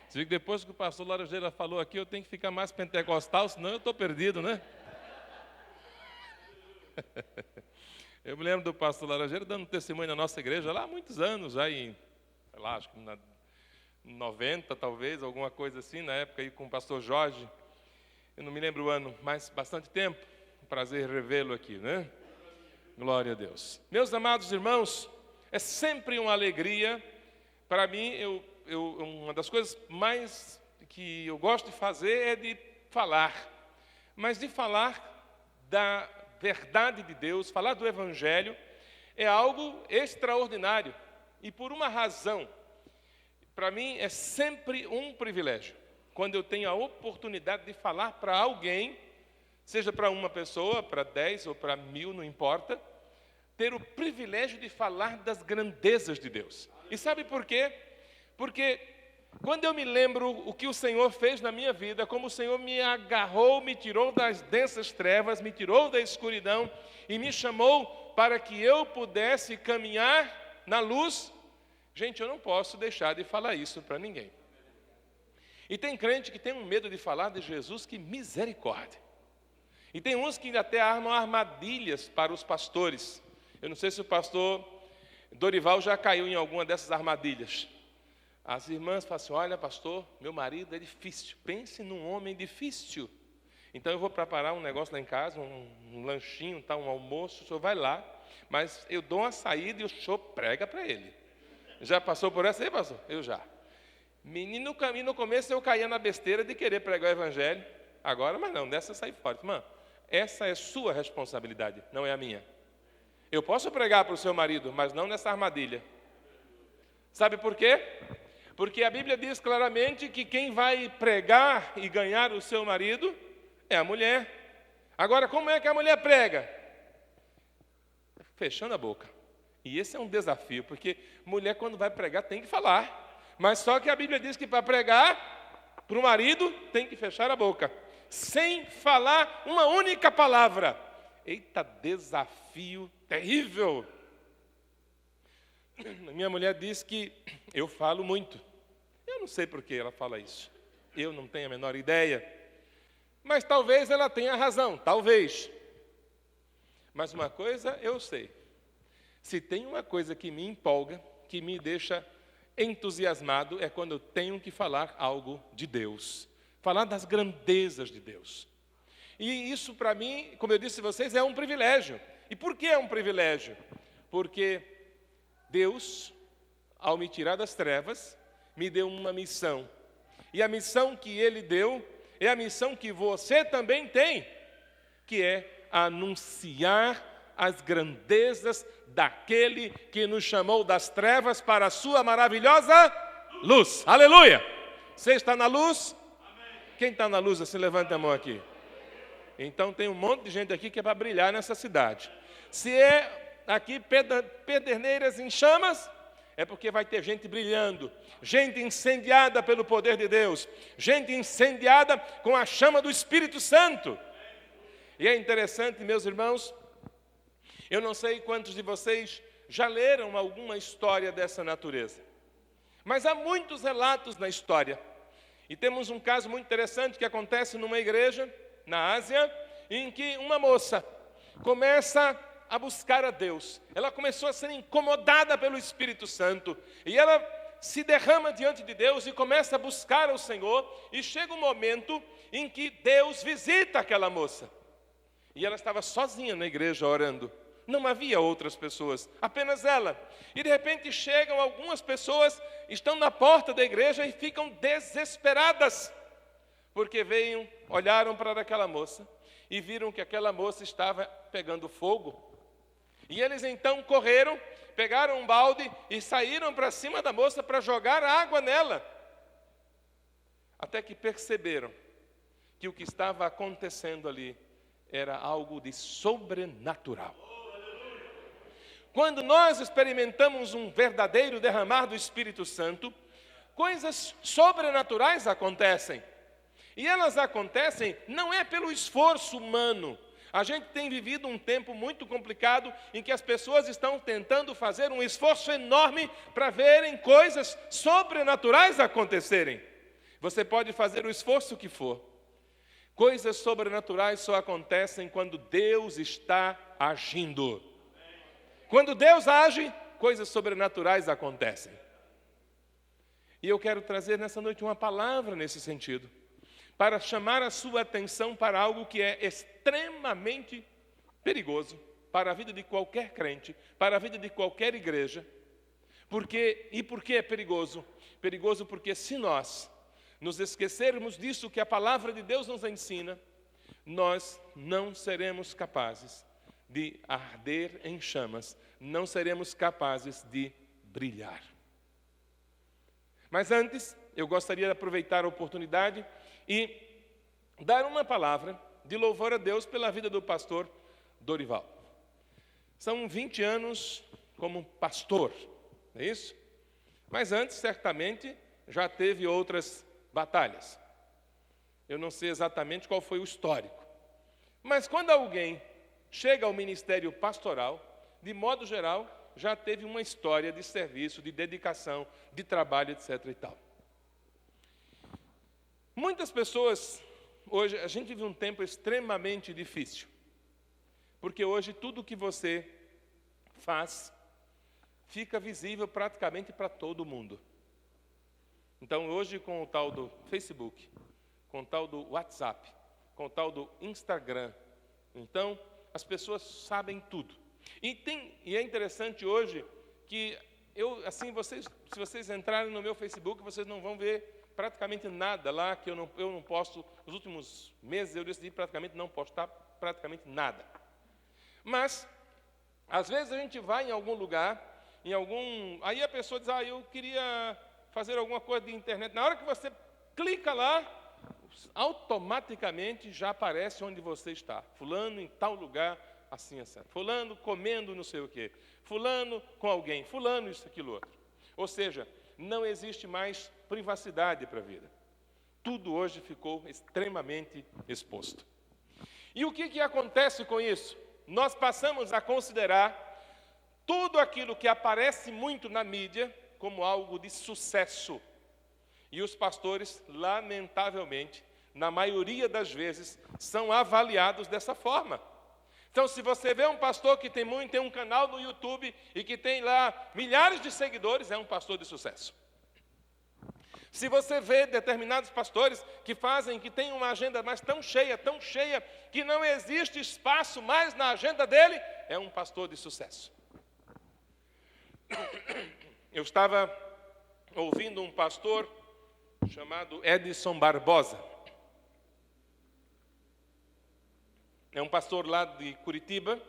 Se depois que o pastor Laranjeira falou aqui, eu tenho que ficar mais pentecostal, senão eu estou perdido, né? Eu me lembro do pastor Laranjeira dando testemunho na nossa igreja lá há muitos anos, já sei lá, acho que na 90 talvez, alguma coisa assim, na época aí com o pastor Jorge. Eu não me lembro o ano, mas bastante tempo. Prazer revê-lo aqui, né? Glória a Deus. Meus amados irmãos, é sempre uma alegria. Para mim, uma das coisas mais que eu gosto de fazer é de falar. Mas de falar da verdade de Deus, falar do Evangelho, é algo extraordinário. E por uma razão, para mim é sempre um privilégio. Quando eu tenho a oportunidade de falar para alguém, seja para uma pessoa, para 10 ou para 1000, não importa, ter o privilégio de falar das grandezas de Deus. E sabe por quê? Porque quando eu me lembro o que o Senhor fez na minha vida, como o Senhor me agarrou, me tirou das densas trevas, me tirou da escuridão e me chamou para que eu pudesse caminhar na luz, gente, eu não posso deixar de falar isso para ninguém. E tem crente que tem um medo de falar de Jesus, que misericórdia. E tem uns que até armam armadilhas para os pastores. Eu não sei se o pastor Dorival já caiu em alguma dessas armadilhas. As irmãs falam assim: olha, pastor, meu marido é difícil. Pense num homem difícil. Então eu vou preparar um negócio lá em casa, um lanchinho, tá, um almoço, o senhor vai lá, mas eu dou uma saída e o senhor prega para ele. Já passou por essa aí, pastor? Eu já. Menino, no começo eu caía na besteira de querer pregar o evangelho. Agora, mas não, dessa eu saí fora. Irmã, essa é sua responsabilidade, não é a minha. Eu posso pregar para o seu marido, mas não nessa armadilha. Sabe por quê? Porque a Bíblia diz claramente que quem vai pregar e ganhar o seu marido é a mulher. Agora, como é que a mulher prega? Fechando a boca. E esse é um desafio, porque mulher, quando vai pregar, tem que falar. Mas só que a Bíblia diz que para pregar, para o marido, tem que fechar a boca. Sem falar uma única palavra. Eita, desafio terrível. Minha mulher diz que eu falo muito. Eu não sei por que ela fala isso. Eu não tenho a menor ideia. Mas talvez ela tenha razão, talvez. Mas uma coisa eu sei. Se tem uma coisa que me empolga, que me deixa entusiasmado, é quando eu tenho que falar algo de Deus. Falar das grandezas de Deus. E isso para mim, como eu disse a vocês, é um privilégio. E por que é um privilégio? Porque Deus, ao me tirar das trevas, me deu uma missão. E a missão que Ele deu é a missão que você também tem, que é anunciar as grandezas daquele que nos chamou das trevas para a sua maravilhosa luz. Aleluia! Você está na luz? Quem está na luz, assim, levanta a mão aqui. Então tem um monte de gente aqui que é para brilhar nessa cidade. Se é aqui Pederneiras em chamas, é porque vai ter gente brilhando, gente incendiada pelo poder de Deus, gente incendiada com a chama do Espírito Santo. E é interessante, meus irmãos, eu não sei quantos de vocês já leram alguma história dessa natureza, mas há muitos relatos na história. E temos um caso muito interessante que acontece numa igreja na Ásia, em que uma moça começa a buscar a Deus. Ela começou a ser incomodada pelo Espírito Santo. E ela se derrama diante de Deus e começa a buscar o Senhor. E chega um momento em que Deus visita aquela moça. E ela estava sozinha na igreja orando. Não havia outras pessoas, apenas ela. E de repente chegam algumas pessoas, estão na porta da igreja e ficam desesperadas. Porque olharam para aquela moça e viram que aquela moça estava pegando fogo. E eles então correram, pegaram um balde e saíram para cima da moça para jogar água nela. Até que perceberam que o que estava acontecendo ali era algo de sobrenatural. Quando nós experimentamos um verdadeiro derramar do Espírito Santo, coisas sobrenaturais acontecem. E elas acontecem não é pelo esforço humano. A gente tem vivido um tempo muito complicado em que as pessoas estão tentando fazer um esforço enorme para verem coisas sobrenaturais acontecerem. Você pode fazer o esforço que for. Coisas sobrenaturais só acontecem quando Deus está agindo. Quando Deus age, coisas sobrenaturais acontecem. E eu quero trazer nessa noite uma palavra nesse sentido, para chamar a sua atenção para algo que é extremamente perigoso para a vida de qualquer crente, para a vida de qualquer igreja. Por que é perigoso? Perigoso porque se nós nos esquecermos disso que a palavra de Deus nos ensina, nós não seremos capazes de arder em chamas, não seremos capazes de brilhar. Mas antes, eu gostaria de aproveitar a oportunidade e dar uma palavra de louvor a Deus pela vida do pastor Dorival. São 20 anos como pastor, não é isso? Mas antes, certamente, já teve outras batalhas. Eu não sei exatamente qual foi o histórico. Mas quando alguém chega ao ministério pastoral, de modo geral, já teve uma história de serviço, de dedicação, de trabalho, etc. e tal. Muitas pessoas, hoje, a gente vive um tempo extremamente difícil, porque hoje tudo que você faz fica visível praticamente para todo mundo. Então, hoje, com o tal do Facebook, com o tal do WhatsApp, com o tal do Instagram, então, as pessoas sabem tudo. E é interessante hoje que se vocês entrarem no meu Facebook, vocês não vão ver praticamente nada lá que eu não posto. Nos últimos meses eu decidi praticamente não postar praticamente nada. Mas, às vezes a gente vai em algum lugar, aí a pessoa diz, eu queria fazer alguma coisa de internet. Na hora que você clica lá, automaticamente já aparece onde você está. Fulano em tal lugar, assim, assim. Fulano comendo não sei o quê. Fulano com alguém. Fulano isso, aquilo, outro. Ou seja, não existe mais privacidade para a vida. Tudo hoje ficou extremamente exposto. E o que acontece com isso? Nós passamos a considerar tudo aquilo que aparece muito na mídia como algo de sucesso. E os pastores, lamentavelmente, na maioria das vezes, são avaliados dessa forma. Então, se você vê um pastor que tem um canal no YouTube e que tem lá milhares de seguidores, é um pastor de sucesso. Se você vê determinados pastores que têm uma agenda mais tão cheia, que não existe espaço mais na agenda dele, é um pastor de sucesso. Eu estava ouvindo um pastor chamado Edson Barbosa. É um pastor lá de Curitiba.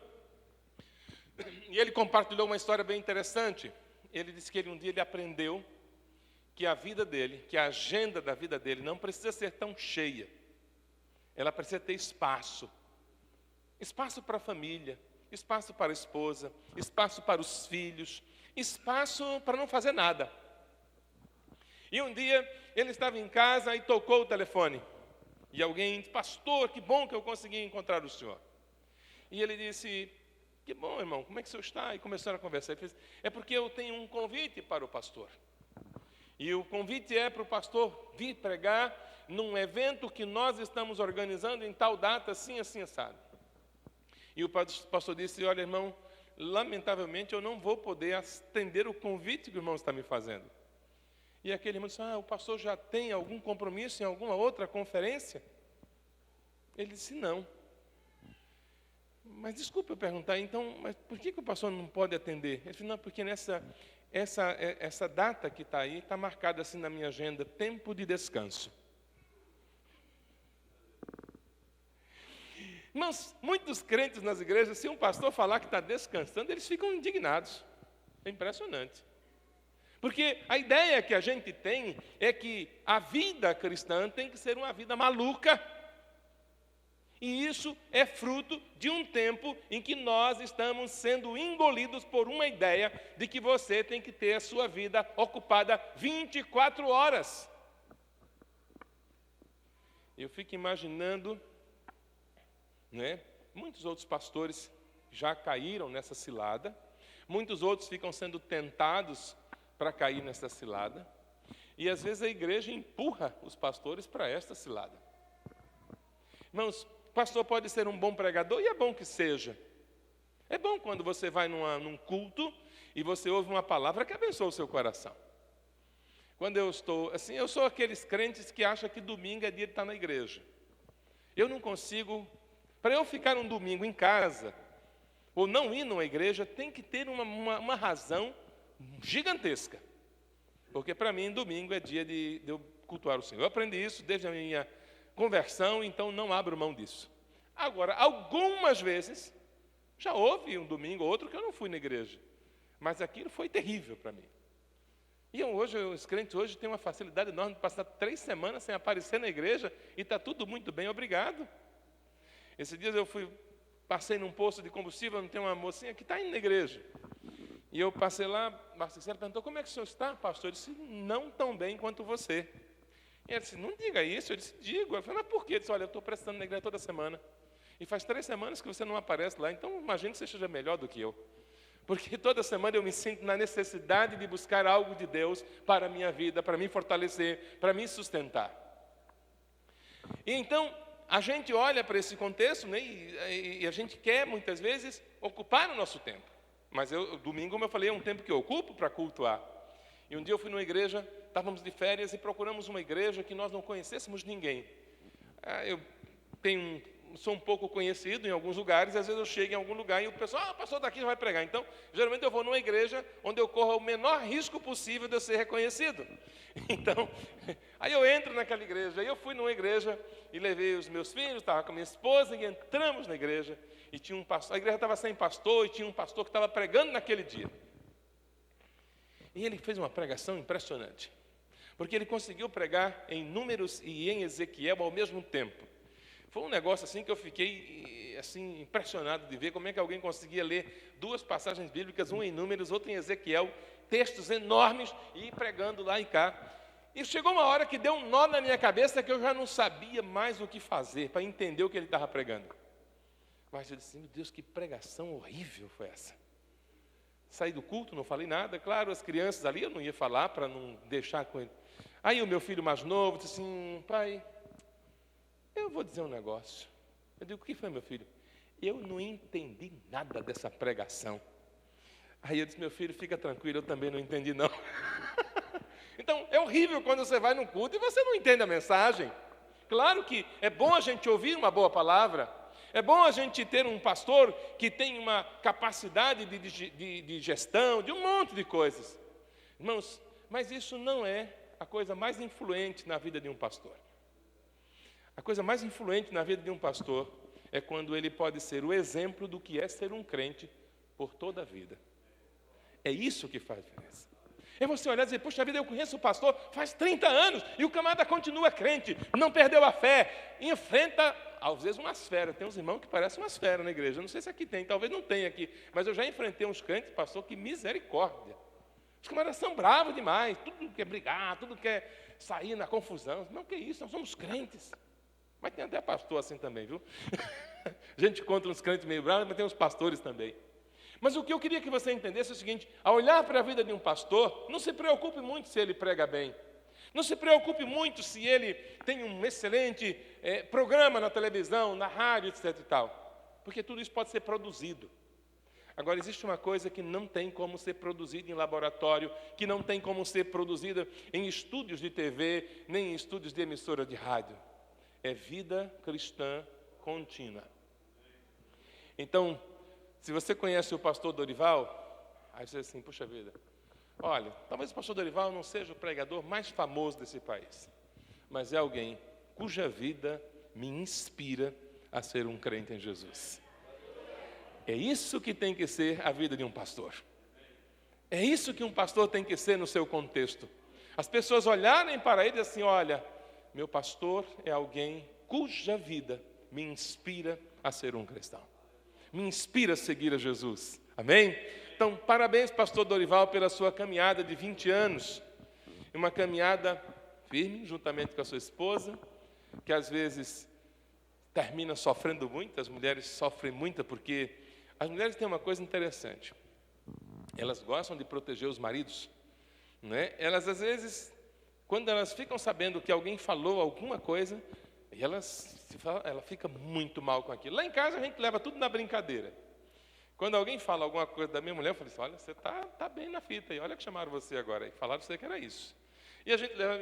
E ele compartilhou uma história bem interessante. Ele disse que um dia ele aprendeu que a vida dele, que a agenda da vida dele não precisa ser tão cheia. Ela precisa ter espaço. Espaço para a família, espaço para a esposa, espaço para os filhos, espaço para não fazer nada. E um dia ele estava em casa e tocou o telefone. E alguém disse, pastor, que bom que eu consegui encontrar o senhor. E ele disse, que bom, irmão, como é que o senhor está? E começaram a conversar. Ele disse, é porque eu tenho um convite para o pastor. E o convite é para o pastor vir pregar num evento que nós estamos organizando em tal data, assim, assim, assado. E o pastor disse, olha, irmão, lamentavelmente eu não vou poder atender o convite que o irmão está me fazendo. E aquele irmão disse, o pastor já tem algum compromisso em alguma outra conferência? Ele disse, não. Mas desculpe eu perguntar, então, mas por que o pastor não pode atender? Ele disse, não, porque essa data que está aí, está marcada assim na minha agenda, tempo de descanso. Irmãos, muitos crentes nas igrejas, se um pastor falar que está descansando, eles ficam indignados. É impressionante. Porque a ideia que a gente tem é que a vida cristã tem que ser uma vida maluca. E isso é fruto de um tempo em que nós estamos sendo engolidos por uma ideia de que você tem que ter a sua vida ocupada 24 horas. Eu fico imaginando, muitos outros pastores já caíram nessa cilada, muitos outros ficam sendo tentados para cair nessa cilada. E às vezes a igreja empurra os pastores para esta cilada. Irmãos, o pastor pode ser um bom pregador, e é bom que seja. É bom quando você vai num culto e você ouve uma palavra que abençoa o seu coração. Quando eu estou, assim, eu sou aqueles crentes que acham que domingo é dia de estar na igreja. Eu não consigo, para eu ficar um domingo em casa, ou não ir numa igreja, tem que ter uma razão gigantesca. Porque para mim, domingo é dia de eu cultuar o Senhor. Eu aprendi isso desde a minha conversão, então não abro mão disso. Agora, algumas vezes, já houve um domingo ou outro que eu não fui na igreja. Mas aquilo foi terrível para mim. E hoje, os crentes hoje têm uma facilidade enorme de passar 3 semanas sem aparecer na igreja e está tudo muito bem, obrigado. Esses dias passei num posto de combustível, não tem uma mocinha que está indo na igreja. E eu passei lá, Marcelo perguntou, como é que o senhor está, pastor? Eu disse, não tão bem quanto você. E ela disse, não diga isso. Eu disse, digo. Eu falei, mas por quê? Eu disse, olha, eu estou prestando na igreja toda semana. E faz 3 semanas que você não aparece lá, então imagino que você seja melhor do que eu. Porque toda semana eu me sinto na necessidade de buscar algo de Deus para a minha vida, para me fortalecer, para me sustentar. E então, a gente olha para esse contexto, né, e a gente quer, muitas vezes, ocupar o nosso tempo. Mas domingo, como eu falei, é um tempo que eu ocupo para cultuar. E um dia eu fui numa igreja, estávamos de férias e procuramos uma igreja que nós não conhecêssemos ninguém. Eu sou um pouco conhecido em alguns lugares, às vezes eu chego em algum lugar e o pessoal, o pastor daqui já vai pregar. Então, geralmente eu vou numa igreja onde eu corro o menor risco possível de eu ser reconhecido. Então, aí eu entro naquela igreja. Aí eu fui numa igreja e levei os meus filhos, estava com a minha esposa e entramos na igreja. E tinha um pastor, a igreja estava sem pastor e tinha um pastor que estava pregando naquele dia. E ele fez uma pregação impressionante, porque ele conseguiu pregar em Números e em Ezequiel ao mesmo tempo. Foi um negócio assim que eu fiquei assim, impressionado de ver como é que alguém conseguia ler 2 passagens bíblicas, uma em Números, outra em Ezequiel, textos enormes, e ir pregando lá e cá. E chegou uma hora que deu um nó na minha cabeça que eu já não sabia mais o que fazer para entender o que ele estava pregando. Mas eu disse, meu Deus, que pregação horrível foi essa. Saí do culto, não falei nada. Claro, as crianças ali, eu não ia falar para não deixar com ele. Aí o meu filho mais novo disse assim, pai, eu vou dizer um negócio. Eu digo, o que foi, meu filho? Eu não entendi nada dessa pregação. Aí eu disse, meu filho, fica tranquilo, eu também não entendi não. Então, é horrível quando você vai num culto e você não entende a mensagem. Claro que é bom a gente ouvir uma boa palavra. É bom a gente ter um pastor que tem uma capacidade de gestão, de um monte de coisas. Irmãos, mas isso não é a coisa mais influente na vida de um pastor. A coisa mais influente na vida de um pastor é quando ele pode ser o exemplo do que é ser um crente por toda a vida. É isso que faz diferença. É você olhar e dizer, poxa vida, eu conheço o pastor faz 30 anos e o camarada continua crente, não perdeu a fé, enfrenta, às vezes, umas feras. Tem uns irmãos que parecem umas feras na igreja, não sei se aqui tem, talvez não tenha aqui, mas eu já enfrentei uns crentes, pastor, que misericórdia. Os camaradas são bravos demais, tudo quer brigar, tudo quer sair na confusão. Não, que isso, nós somos crentes. Mas tem até pastor assim também, viu? A gente encontra uns crentes meio bravos, mas tem uns pastores também. Mas o que eu queria que você entendesse é o seguinte, ao olhar para a vida de um pastor, não se preocupe muito se ele prega bem. Não se preocupe muito se ele tem um excelente programa na televisão, na rádio, etc. e tal. Porque tudo isso pode ser produzido. Agora, existe uma coisa que não tem como ser produzida em laboratório, que não tem como ser produzida em estúdios de TV, nem em estúdios de emissora de rádio. É vida cristã contínua. Então, se você conhece o pastor Dorival, aí você diz assim, puxa vida, olha, talvez o pastor Dorival não seja o pregador mais famoso desse país, mas é alguém cuja vida me inspira a ser um crente em Jesus. É isso que tem que ser a vida de um pastor. É isso que um pastor tem que ser no seu contexto. As pessoas olharem para ele e assim, olha, meu pastor é alguém cuja vida me inspira a ser um cristão. Me inspira a seguir a Jesus. Amém? Então, parabéns, pastor Dorival, pela sua caminhada de 20 anos. Uma caminhada firme, juntamente com a sua esposa, que às vezes termina sofrendo muito. As mulheres sofrem muito porque as mulheres têm uma coisa interessante. Elas gostam de proteger os maridos, né? Elas, às vezes, quando elas ficam sabendo que alguém falou alguma coisa, e ela fica muito mal com aquilo. Lá em casa a gente leva tudo na brincadeira. Quando alguém fala alguma coisa da minha mulher, eu falo assim, olha, você tá bem na fita aí, olha que chamaram você agora, e falaram você que era isso.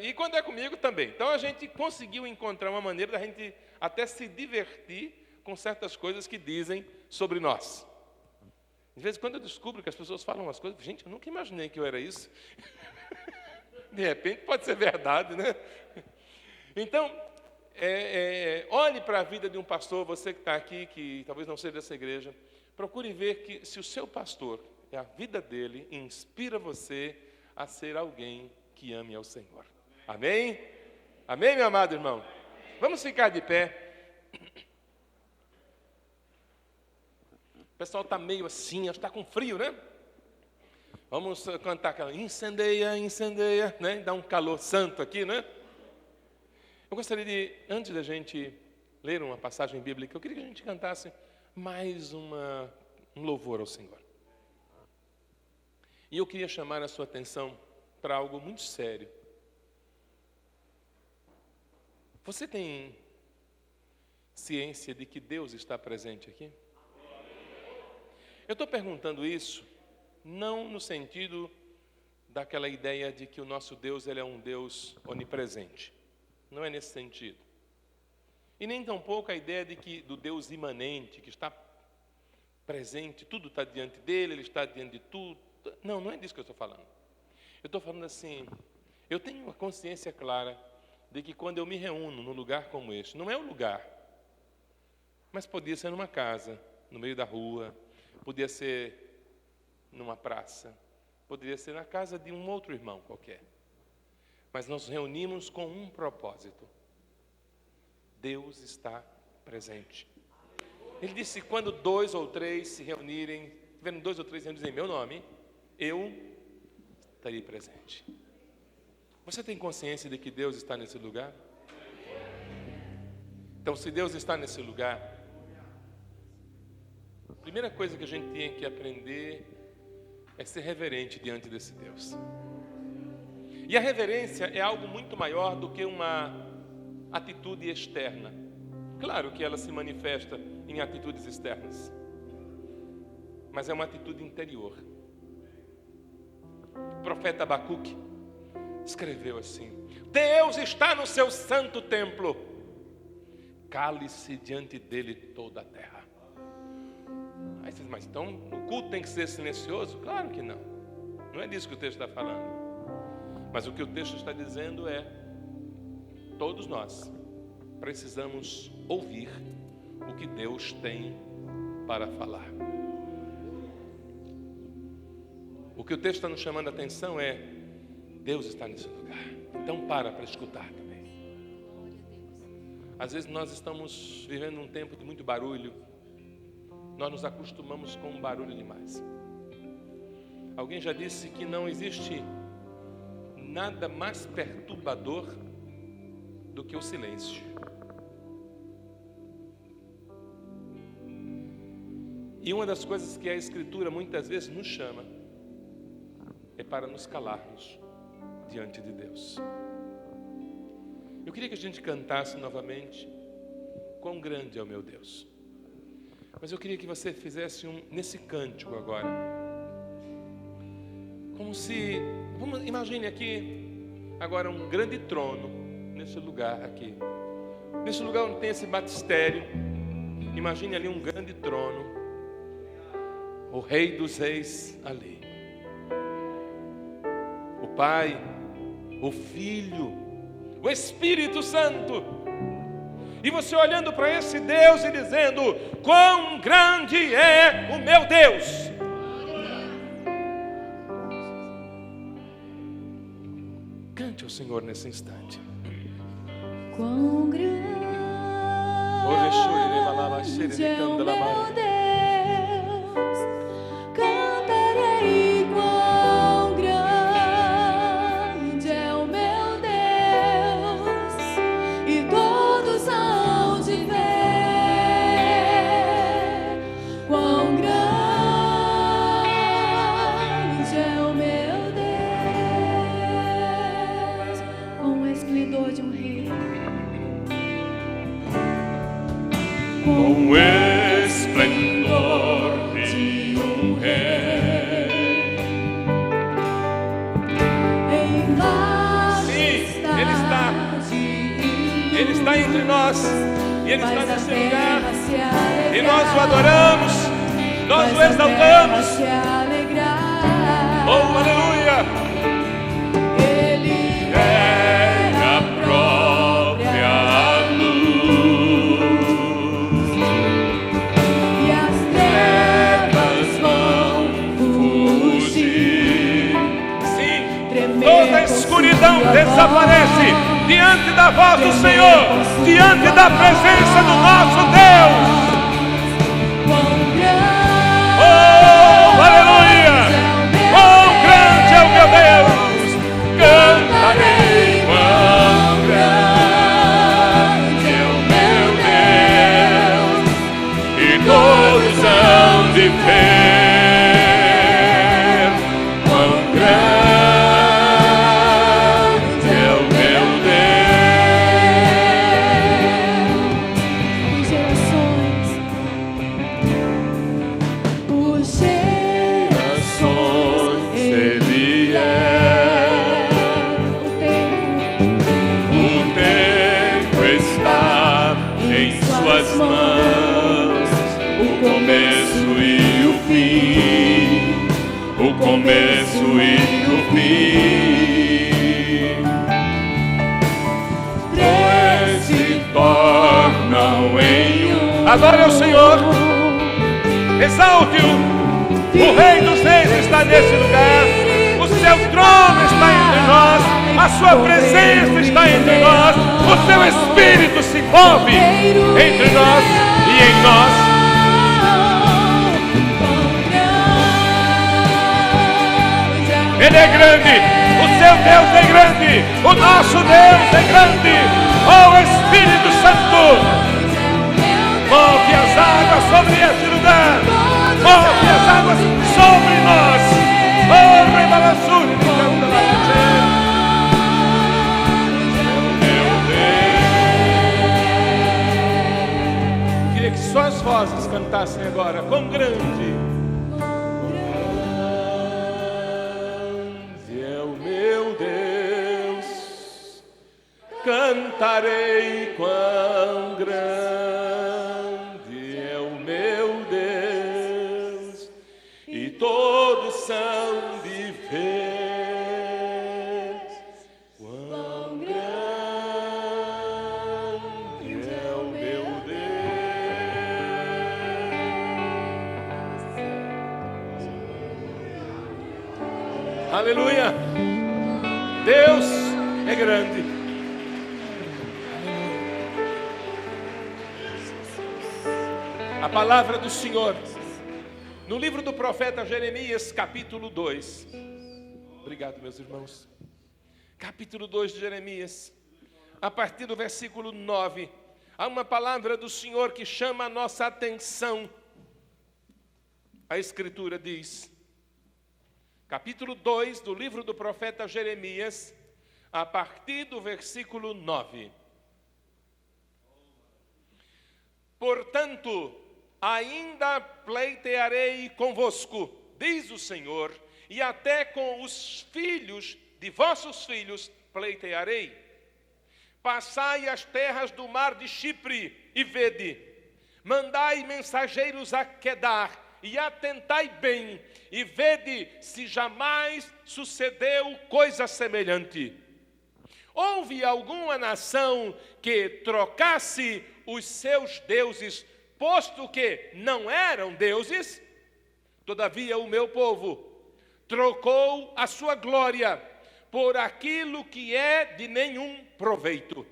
E quando é comigo também. Então a gente conseguiu encontrar uma maneira da gente até se divertir com certas coisas que dizem sobre nós. De vez em quando eu descubro que as pessoas falam umas coisas, gente, eu nunca imaginei que eu era isso. De repente pode ser verdade, né? Então, olhe para a vida de um pastor, você que está aqui, que talvez não seja dessa igreja, procure ver que se o seu pastor, a vida dele, inspira você a ser alguém que ame ao Senhor. Amém? Amém, meu amado irmão? Vamos ficar de pé. O pessoal está meio assim, acho que está com frio, né? Vamos cantar aquela incendeia, incendeia, né? Dá um calor santo aqui, né? Eu gostaria de, antes da gente ler uma passagem bíblica, eu queria que a gente cantasse mais um louvor ao Senhor. E eu queria chamar a sua atenção para algo muito sério. Você tem ciência de que Deus está presente aqui? Eu estou perguntando isso não no sentido daquela ideia de que o nosso Deus ele é um Deus onipresente. Não é nesse sentido. E nem tampouco a ideia de que do Deus imanente, que está presente, tudo está diante dele, ele está diante de tudo. Não é disso que eu estou falando. Eu estou falando assim, eu tenho uma consciência clara de que quando eu me reúno num lugar como este, não é um lugar, mas podia ser numa casa, no meio da rua, podia ser numa praça, poderia ser na casa de um outro irmão qualquer. Mas nós nos reunimos com um propósito. Deus está presente. Ele disse, quando 2 ou 3 se reunirem, tiverem 2 ou 3 reunidos em meu nome, eu estarei presente. Você tem consciência de que Deus está nesse lugar? Então, se Deus está nesse lugar, a primeira coisa que a gente tem que aprender é ser reverente diante desse Deus. E a reverência é algo muito maior do que uma atitude externa. Claro que ela se manifesta em atitudes externas, mas é uma atitude interior. O profeta Abacuque escreveu assim: Deus está no seu santo templo, cale-se diante dele toda a terra. Aí você diz, mas então o culto tem que ser silencioso? Claro que não. Não é disso que o texto está falando. Mas o que o texto está dizendo é: todos nós precisamos ouvir o que Deus tem para falar. O que o texto está nos chamando a atenção é: Deus está nesse lugar. Então para escutar também. Às vezes nós estamos vivendo um tempo de muito barulho. Nós nos acostumamos com um barulho demais. Alguém já disse que não existe nada mais perturbador do que o silêncio. E uma das coisas que a Escritura muitas vezes nos chama é para nos calarmos diante de Deus. Eu queria que a gente cantasse novamente Quão grande é o meu Deus. Mas eu queria que você fizesse nesse cântico agora, como se, imagine aqui agora um grande trono nesse lugar aqui. Nesse lugar onde tem esse batistério, imagine ali um grande trono, o Rei dos Reis ali. O Pai, o Filho, o Espírito Santo. E você olhando para esse Deus e dizendo: quão grande é o meu Deus. Cante ao Senhor nesse instante. Quão grande é o meu Deus, cantarei quão grande é o meu Deus, e todos hão de ver quão grande é o meu Deus, Com o esplendor de um rei. Sim, Ele está entre nós, e Ele está nesse lugar, e nós o adoramos, nós o exaltamos. Oh, aleluia! Ele é a própria luz, e as trevas vão fugir. Sim, toda a escuridão desaparece diante da voz do Senhor, diante da presença do nosso Deus. Oh, aleluia! Quão grande é o meu Deus! Cantarei quão grande é o meu Deus, e todos hão de ver quão grande é o meu Deus. Ele é. O tempo está em suas mãos, o começo e o fim, o começo e o fim. Três se tornam em um. Adore ao Senhor, exalte-o. O Rei dos Reis está nesse lugar, o seu trono está entre nós, a sua presença está entre nós, o seu Espírito se move entre nós e em nós. Ele é grande, o seu Deus é grande, o nosso Deus é grande. Oh, Espírito Santo, move as águas sobre este lugar. Move as águas sobre nós. Oh, revelação de Deus. Meu Deus. Queria que só as vozes cantassem agora. Quão grande é o meu Deus. Cantarei quão grande é o meu Deus, e todos são de ver quão grande é o meu Deus. Aleluia! Deus é grande. A palavra do Senhor no livro do profeta Jeremias, capítulo 2. Obrigado, meus irmãos. Capítulo 2 de Jeremias, a partir do versículo 9, há uma palavra do Senhor que chama a nossa atenção. A Escritura diz, capítulo 2 do livro do profeta Jeremias, a partir do versículo 9. Portanto, ainda pleitearei convosco, diz o Senhor, e até com os filhos de vossos filhos pleitearei. Passai as terras do mar de Chipre e vede. Mandai mensageiros a Quedar e atentai bem, e vede se jamais sucedeu coisa semelhante. Houve alguma nação que trocasse os seus deuses, posto que não eram deuses? Todavia o meu povo trocou a sua glória por aquilo que é de nenhum proveito.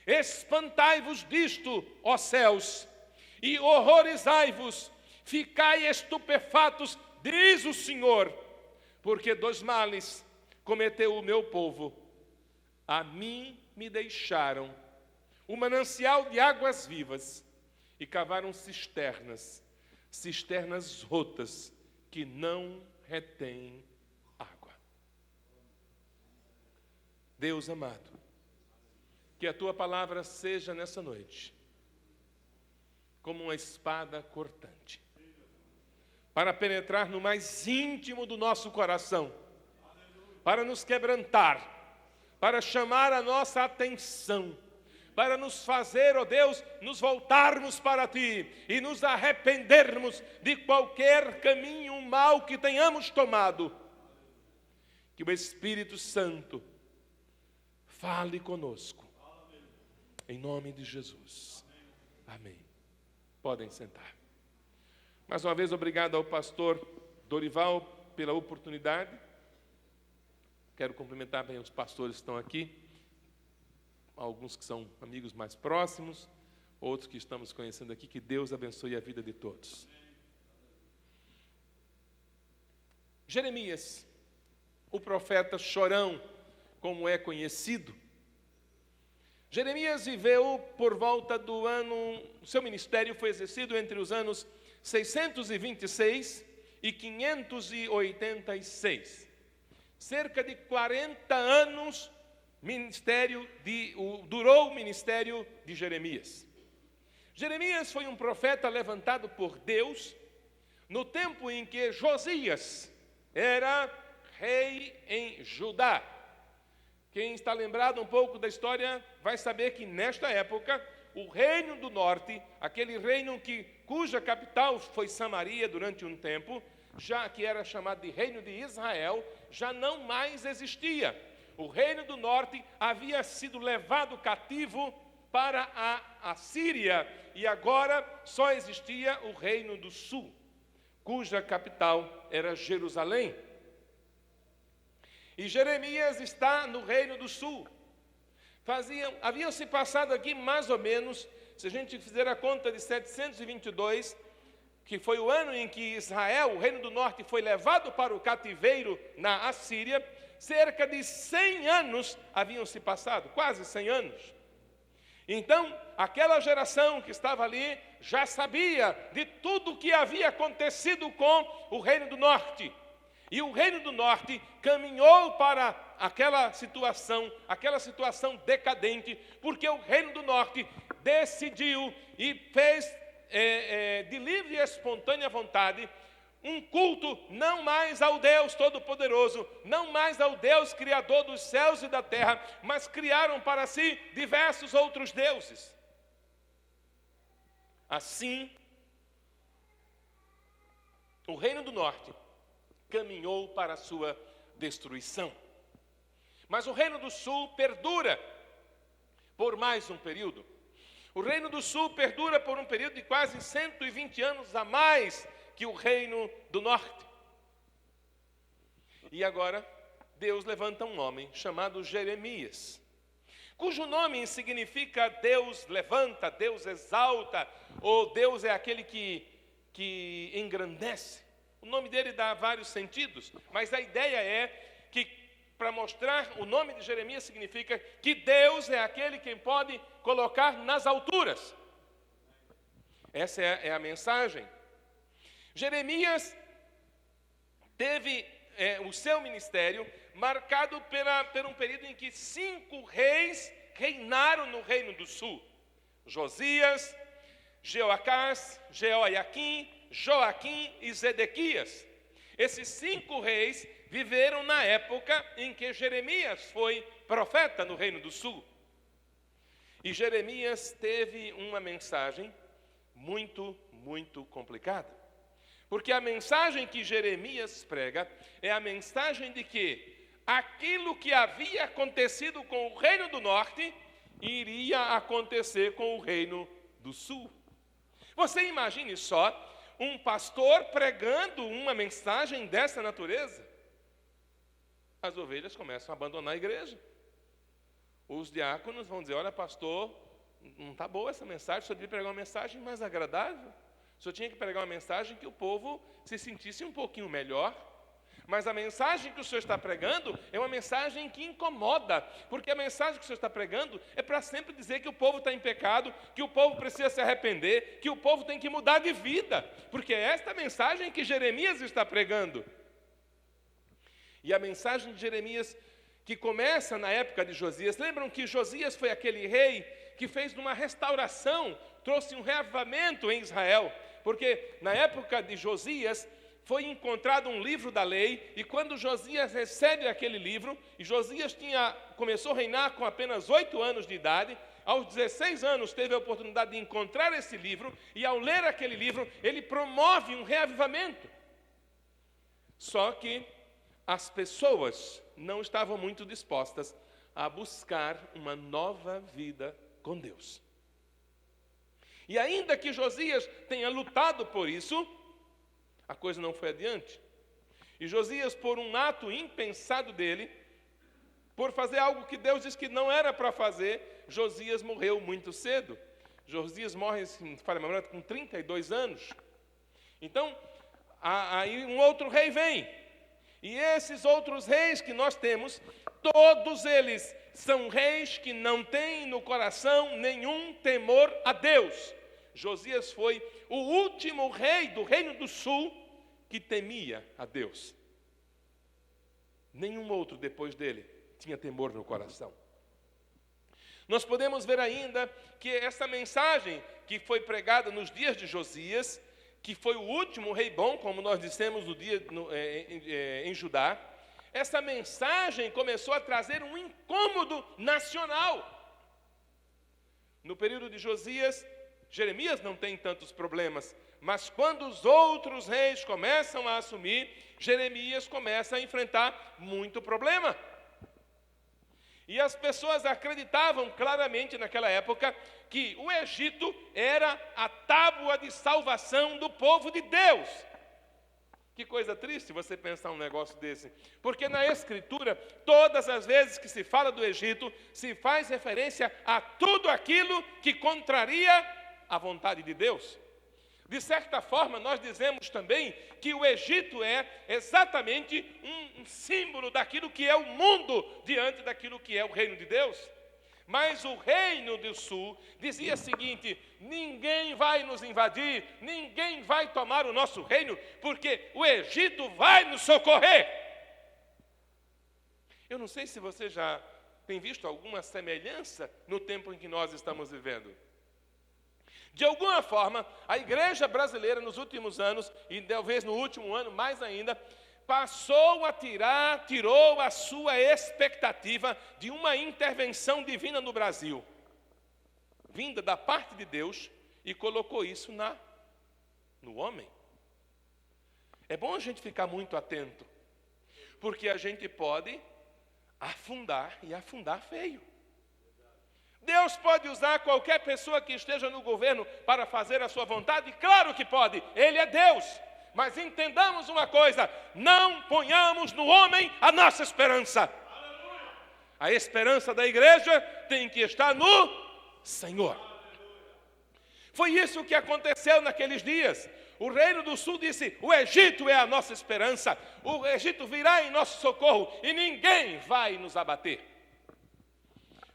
Espantai-vos disto, ó céus, e horrorizai-vos, ficai estupefatos, diz o Senhor, porque dois males cometeu o meu povo. A mim me deixaram o manancial de águas vivas, e cavaram cisternas rotas, que não retêm água. Deus amado, Que a tua palavra seja nessa noite como uma espada cortante, para penetrar no mais íntimo do nosso coração, para nos quebrantar, para chamar a nossa atenção, para nos fazer, ó Deus, nos voltarmos para Ti e nos arrependermos de qualquer caminho mau que tenhamos tomado. Que o Espírito Santo fale conosco, em nome de Jesus. Amém. Podem sentar. Mais uma vez, obrigado ao pastor Dorival pela oportunidade. Quero cumprimentar bem os pastores que estão aqui, alguns que são amigos mais próximos, outros que estamos conhecendo aqui. Que Deus abençoe a vida de todos. Jeremias, o profeta chorão, como é conhecido. Jeremias viveu por volta do ano, seu ministério foi exercido entre os anos 626 e 586. Cerca de 40 anos durou o ministério de Jeremias. Jeremias foi um profeta levantado por Deus no tempo em que Josias era rei em Judá. Quem está lembrado um pouco da história vai saber que nesta época o reino do norte, aquele reino cuja capital foi Samaria durante um tempo, já que era chamado de reino de Israel, já não mais existia. O reino do norte havia sido levado cativo para a Síria e agora só existia o reino do sul, cuja capital era Jerusalém. E Jeremias está no reino do sul. Haviam se passado aqui mais ou menos, se a gente fizer a conta de 722, que foi o ano em que Israel, o reino do norte, foi levado para o cativeiro na Assíria, cerca de 100 anos haviam se passado, quase 100 anos. Então, aquela geração que estava ali já sabia de tudo o que havia acontecido com o reino do norte. E o reino do norte caminhou para aquela situação decadente, porque o reino do norte decidiu e fez de livre e espontânea vontade um culto não mais ao Deus Todo-Poderoso, não mais ao Deus Criador dos céus e da terra, mas criaram para si diversos outros deuses. Assim, o reino do norte caminhou para a sua destruição. Mas o reino do sul perdura por mais um período. O reino do sul perdura por um período de quase 120 anos a mais que o reino do norte. E agora, Deus levanta um homem chamado Jeremias, cujo nome significa Deus levanta, Deus exalta, ou Deus é aquele que engrandece. O nome dele dá vários sentidos, mas a ideia é que, para mostrar, o nome de Jeremias significa que Deus é aquele quem pode colocar nas alturas. Essa é a mensagem. Jeremias teve o seu ministério marcado por um período em que 5 reis reinaram no reino do sul: Josias, Jeoacás, Jeoiaquim, Joaquim e Zedequias. Esses 5 reis viveram na época em que Jeremias foi profeta no reino do sul. E Jeremias teve uma mensagem muito, muito complicada. Porque a mensagem que Jeremias prega é a mensagem de que aquilo que havia acontecido com o reino do norte iria acontecer com o reino do sul. Você imagine só um pastor pregando uma mensagem dessa natureza. As ovelhas começam a abandonar a igreja. Os diáconos vão dizer: olha, pastor, não está boa essa mensagem, o senhor devia pregar uma mensagem mais agradável. O senhor tinha que pregar uma mensagem que o povo se sentisse um pouquinho melhor. Mas a mensagem que o senhor está pregando é uma mensagem que incomoda, porque a mensagem que o senhor está pregando é para sempre dizer que o povo está em pecado, que o povo precisa se arrepender, que o povo tem que mudar de vida, porque é esta mensagem que Jeremias está pregando. E a mensagem de Jeremias, que começa na época de Josias. Lembram que Josias foi aquele rei que fez uma restauração, trouxe um reavivamento em Israel, porque na época de Josias foi encontrado um livro da lei, e quando Josias recebe aquele livro, e Josias começou a reinar com apenas 8 anos de idade, aos 16 anos teve a oportunidade de encontrar esse livro, e ao ler aquele livro, ele promove um reavivamento. Só que as pessoas não estavam muito dispostas a buscar uma nova vida com Deus. E ainda que Josias tenha lutado por isso, a coisa não foi adiante. E Josias, por um ato impensado dele, por fazer algo que Deus disse que não era para fazer, Josias morreu muito cedo. Josias morre, se falha a memória, com 32 anos. Então, aí um outro rei vem. E esses outros reis que nós temos, todos eles são reis que não têm no coração nenhum temor a Deus. Josias foi o último rei do Reino do Sul que temia a Deus. Nenhum outro depois dele tinha temor no coração. Nós podemos ver ainda que essa mensagem que foi pregada nos dias de Josias, que foi o último rei bom, como nós dissemos em Judá, essa mensagem começou a trazer um incômodo nacional. No período de Josias, Jeremias não tem tantos problemas, mas quando os outros reis começam a assumir, Jeremias começa a enfrentar muito problema. E as pessoas acreditavam claramente naquela época que o Egito era a tábua de salvação do povo de Deus. Que coisa triste você pensar um negócio desse. Porque na Escritura, todas as vezes que se fala do Egito, se faz referência a tudo aquilo que contraria a vontade de Deus. De certa forma, nós dizemos também que o Egito é exatamente um símbolo daquilo que é o mundo diante daquilo que é o reino de Deus. Mas o reino do sul dizia o seguinte: ninguém vai nos invadir, ninguém vai tomar o nosso reino, porque o Egito vai nos socorrer. Eu não sei se você já tem visto alguma semelhança no tempo em que nós estamos vivendo. De alguma forma, a igreja brasileira nos últimos anos, e talvez no último ano mais ainda, tirou a sua expectativa de uma intervenção divina no Brasil, vinda da parte de Deus, e colocou isso no homem. É bom a gente ficar muito atento, porque a gente pode afundar e afundar feio. Deus pode usar qualquer pessoa que esteja no governo para fazer a sua vontade? Claro que pode, Ele é Deus. Mas entendamos uma coisa: não ponhamos no homem a nossa esperança. A esperança da igreja tem que estar no Senhor. Foi isso que aconteceu naqueles dias. O reino do sul disse: o Egito é a nossa esperança, o Egito virá em nosso socorro e ninguém vai nos abater.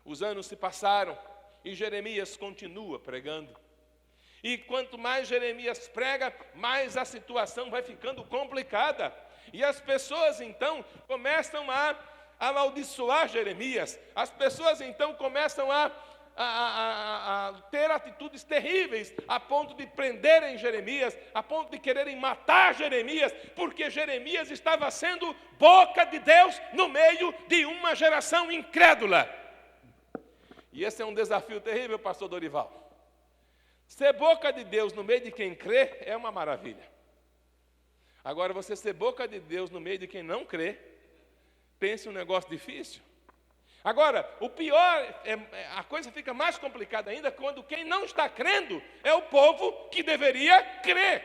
Os anos se passaram e Jeremias continua pregando. E quanto mais Jeremias prega, mais a situação vai ficando complicada. E as pessoas então começam a amaldiçoar Jeremias. As pessoas então começam a ter atitudes terríveis, a ponto de prenderem Jeremias, a ponto de quererem matar Jeremias, porque Jeremias estava sendo boca de Deus no meio de uma geração incrédula. E esse é um desafio terrível, pastor Dorival. Ser boca de Deus no meio de quem crê é uma maravilha. Agora, você ser boca de Deus no meio de quem não crê, pense um negócio difícil. Agora, o pior, a coisa fica mais complicada ainda quando quem não está crendo é o povo que deveria crer.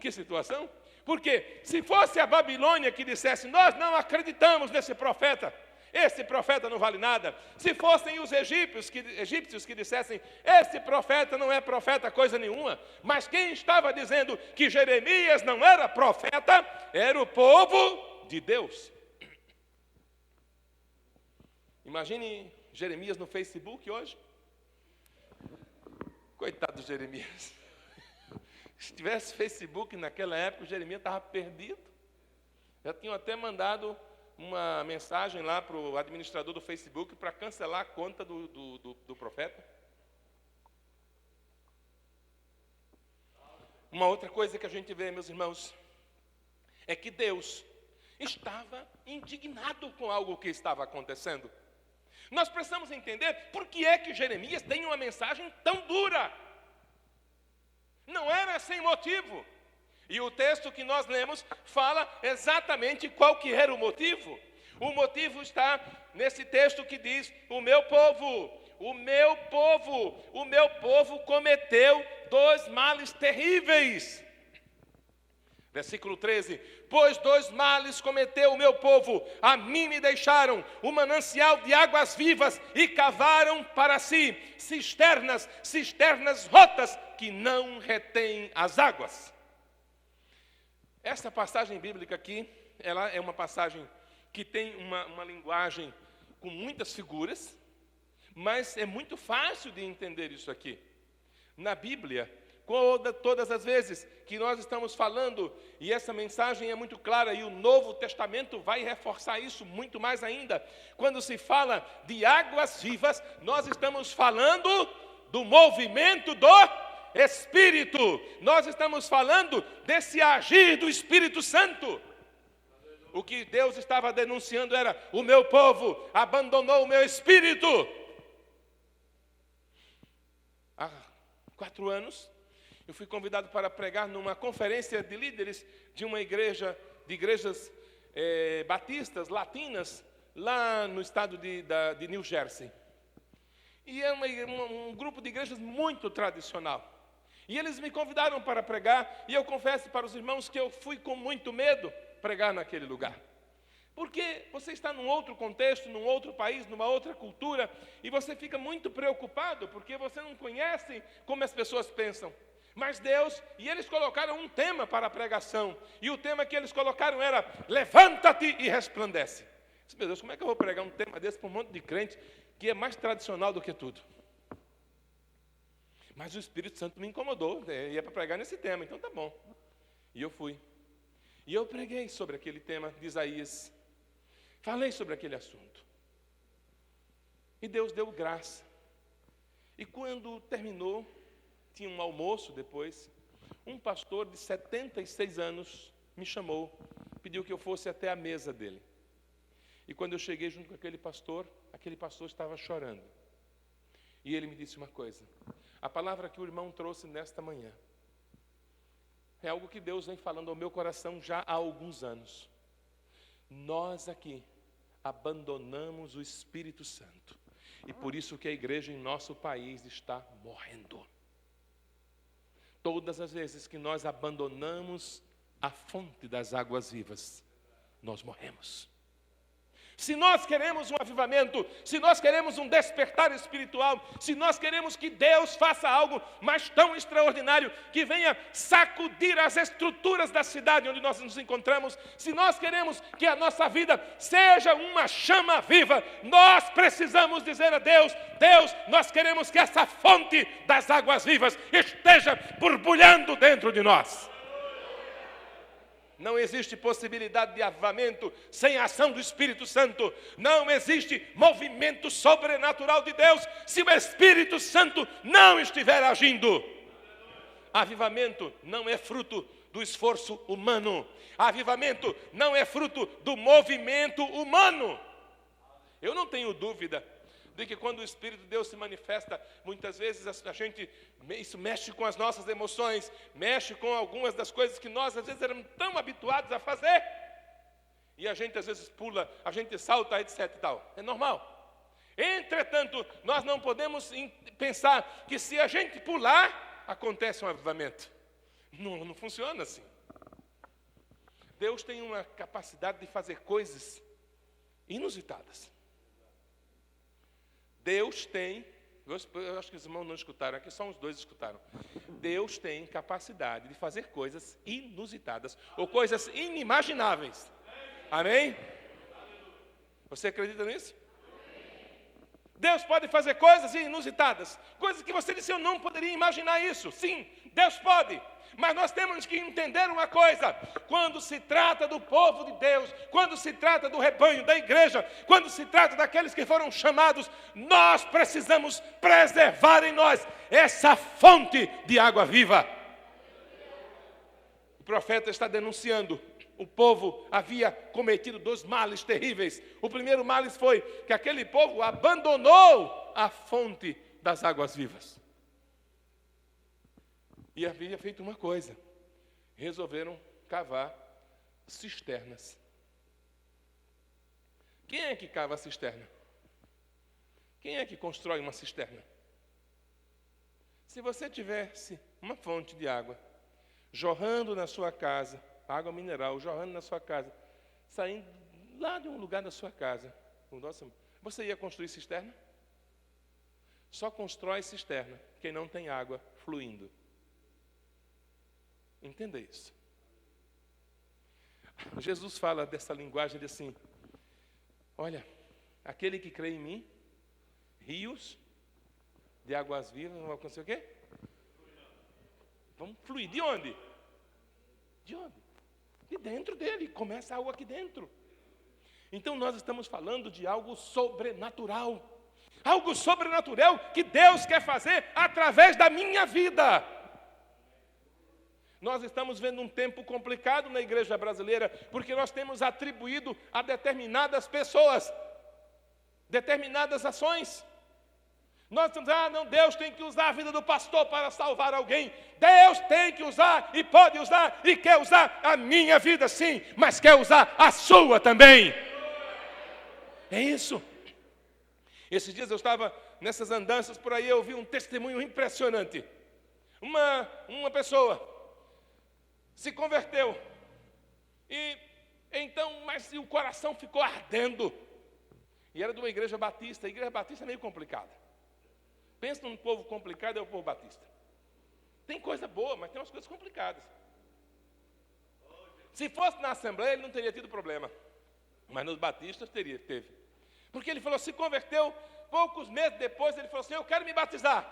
Que situação? Porque se fosse a Babilônia que dissesse: nós não acreditamos nesse profeta, esse profeta não vale nada. Se fossem os egípcios que dissessem: esse profeta não é profeta coisa nenhuma. Mas quem estava dizendo que Jeremias não era profeta era o povo de Deus. Imagine Jeremias no Facebook hoje. Coitado de Jeremias. Se tivesse Facebook naquela época, Jeremias estava perdido. Já tinham até mandado uma mensagem lá para o administrador do Facebook para cancelar a conta do profeta. Uma outra coisa que a gente vê, meus irmãos, é que Deus estava indignado com algo que estava acontecendo. Nós precisamos entender por que é que Jeremias tem uma mensagem tão dura. Não era sem motivo. E o texto que nós lemos fala exatamente qual que era o motivo. O motivo está nesse texto que diz: o meu povo cometeu 2 males terríveis. Versículo 13: pois 2 males cometeu o meu povo, a mim me deixaram um manancial de águas vivas e cavaram para si cisternas rotas que não retêm as águas. Essa passagem bíblica aqui, ela é uma passagem que tem uma linguagem com muitas figuras, mas é muito fácil de entender isso aqui. Na Bíblia, todas as vezes que nós estamos falando, e essa mensagem é muito clara, e o Novo Testamento vai reforçar isso muito mais ainda. Quando se fala de águas vivas, nós estamos falando do movimento do Espírito. Nós estamos falando desse agir do Espírito Santo. O que Deus estava denunciando era: o meu povo abandonou o meu Espírito. Há 4 anos, eu fui convidado para pregar numa conferência de líderes de uma igreja, de igrejas batistas, latinas, lá no estado de New Jersey. E é um grupo de igrejas muito tradicional. E eles me convidaram para pregar, e eu confesso para os irmãos que eu fui com muito medo pregar naquele lugar. Porque você está num outro contexto, num outro país, numa outra cultura, e você fica muito preocupado, porque você não conhece como as pessoas pensam. Mas Deus, e eles colocaram um tema para a pregação, e o tema que eles colocaram era: levanta-te e resplandece. Eu disse: meu Deus, como é que eu vou pregar um tema desse para um monte de crente que é mais tradicional do que tudo? Mas o Espírito Santo me incomodou, ia para pregar nesse tema, então tá bom. E eu fui. E eu preguei sobre aquele tema de Isaías. Falei sobre aquele assunto. E Deus deu graça. E quando terminou, tinha um almoço depois, um pastor de 76 anos me chamou, pediu que eu fosse até a mesa dele. E quando eu cheguei junto com aquele pastor estava chorando. E ele me disse uma coisa: a palavra que o irmão trouxe nesta manhã é algo que Deus vem falando ao meu coração já há alguns anos. Nós aqui abandonamos o Espírito Santo. E por isso que a igreja em nosso país está morrendo. Todas as vezes que nós abandonamos a fonte das águas vivas, nós morremos. Se nós queremos um avivamento, se nós queremos um despertar espiritual, se nós queremos que Deus faça algo mais tão extraordinário, que venha sacudir as estruturas da cidade onde nós nos encontramos, se nós queremos que a nossa vida seja uma chama viva, nós precisamos dizer a Deus: Deus, nós queremos que essa fonte das águas vivas esteja borbulhando dentro de nós. Não existe possibilidade de avivamento sem a ação do Espírito Santo. Não existe movimento sobrenatural de Deus se o Espírito Santo não estiver agindo. Avivamento não é fruto do esforço humano. Avivamento não é fruto do movimento humano. Eu não tenho dúvida de que quando o Espírito de Deus se manifesta, muitas vezes isso mexe com as nossas emoções, mexe com algumas das coisas que nós às vezes éramos tão habituados a fazer, e a gente às vezes pula, a gente salta, etc e tal, é normal. Entretanto, nós não podemos pensar que se a gente pular, acontece um avivamento. Não funciona assim. Deus tem uma capacidade de fazer coisas inusitadas. Deus tem, eu acho que os irmãos não escutaram, aqui só os 2 escutaram. Deus tem capacidade de fazer coisas inusitadas, ou coisas inimagináveis. Amém? Você acredita nisso? Deus pode fazer coisas inusitadas, coisas que você disse, eu não poderia imaginar isso. Sim, Deus pode. Mas nós temos que entender uma coisa: quando se trata do povo de Deus, quando se trata do rebanho, da igreja, quando se trata daqueles que foram chamados, nós precisamos preservar em nós essa fonte de água viva. O profeta está denunciando: o povo havia cometido 2 males terríveis. O primeiro mal foi que aquele povo abandonou a fonte das águas vivas. E havia feito uma coisa: resolveram cavar cisternas. Quem é que cava a cisterna? Quem é que constrói uma cisterna? Se você tivesse uma fonte de água jorrando na sua casa, água mineral jorrando na sua casa, saindo lá de um lugar da sua casa, você ia construir cisterna? Só constrói cisterna quem não tem água fluindo. Entenda isso. Jesus fala dessa linguagem de assim: olha, aquele que crê em mim, rios de águas vivas vão acontecer o quê? Vão fluir. De onde? De onde? De dentro dele. Começa algo aqui dentro. Então nós estamos falando de algo sobrenatural. Algo sobrenatural que Deus quer fazer através da minha vida. Nós estamos vendo um tempo complicado na igreja brasileira, porque nós temos atribuído a determinadas pessoas determinadas ações. Nós estamos, não, Deus tem que usar a vida do pastor para salvar alguém. Deus tem que usar e pode usar e quer usar a minha vida, sim, mas quer usar a sua também. É isso. Esses dias eu estava nessas andanças por aí, eu vi um testemunho impressionante. Uma pessoa se converteu e então, mas o coração ficou ardendo. E era de uma igreja batista. A igreja batista é meio complicada. Pensa num povo complicado, é o povo batista. Tem coisa boa, mas tem umas coisas complicadas. Se fosse na Assembleia, ele não teria tido problema. Mas nos batistas teve. Porque ele falou, se converteu, poucos meses depois ele falou assim, eu quero me batizar.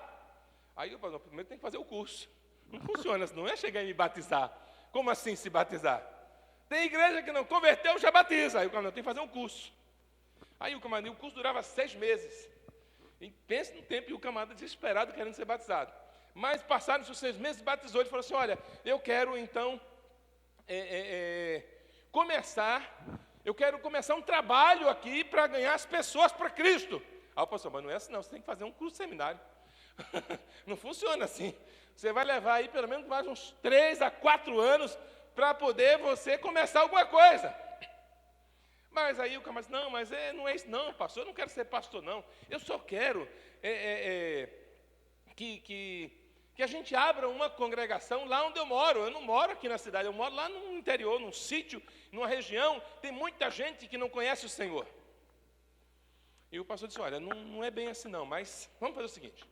Aí eu falei, primeiro tem que fazer o curso. Não funciona, não é chegar e me batizar. Como assim se batizar? Tem igreja que não converteu, já batiza. Aí o camarada tem que fazer um curso. Aí o curso durava 6 meses. E pensa no tempo e o camarada desesperado querendo ser batizado. Mas passaram os 6 meses, batizou. Ele falou assim, olha, eu quero então eu quero começar um trabalho aqui para ganhar as pessoas para Cristo. Aí o pastor, mas não é assim não, você tem que fazer um curso de seminário. Não funciona assim. Você vai levar aí pelo menos mais uns 3 a 4 anos para poder você começar alguma coisa. Mas aí o camarada disse, não, mas não é isso não, pastor, eu não quero ser pastor não. Eu só quero que a gente abra uma congregação lá onde eu moro. Eu não moro aqui na cidade, eu moro lá no interior, num sítio, numa região. Tem muita gente que não conhece o Senhor. E o pastor disse, olha, não é bem assim não, mas vamos fazer o seguinte.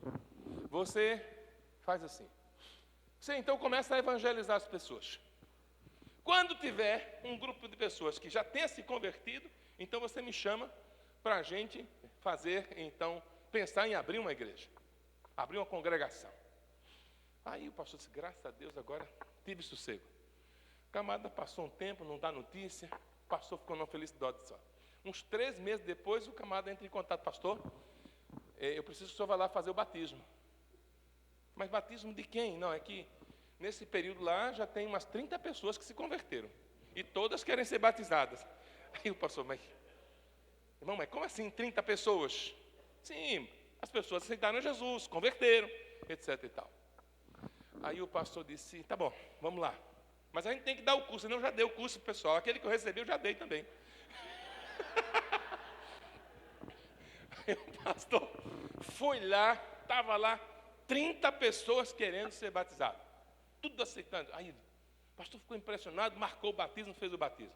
Você faz assim. Você então começa a evangelizar as pessoas. Quando tiver um grupo de pessoas que já tenha se convertido, então você me chama para a gente fazer, então, pensar em abrir uma igreja. Abrir uma congregação. Aí o pastor disse, graças a Deus, agora tive sossego. O camarada passou um tempo, não dá notícia, o pastor ficou numa felicidade só. Uns 3 meses depois, o camarada entra em contato, pastor, eu preciso que o senhor vá lá fazer o batismo. Mas batismo de quem? Não, é que nesse período lá já tem umas 30 pessoas que se converteram. E todas querem ser batizadas. Aí o pastor, irmão, mas como assim 30 pessoas? Sim, as pessoas aceitaram Jesus, converteram, etc e tal. Aí o pastor disse, tá bom, vamos lá. Mas a gente tem que dar o curso, senão eu já dei o curso pro pessoal. Aquele que eu recebi, eu já dei também. Aí o pastor foi lá, estava lá, 30 pessoas querendo ser batizadas. Tudo aceitando. Aí o pastor ficou impressionado, marcou o batismo, fez o batismo.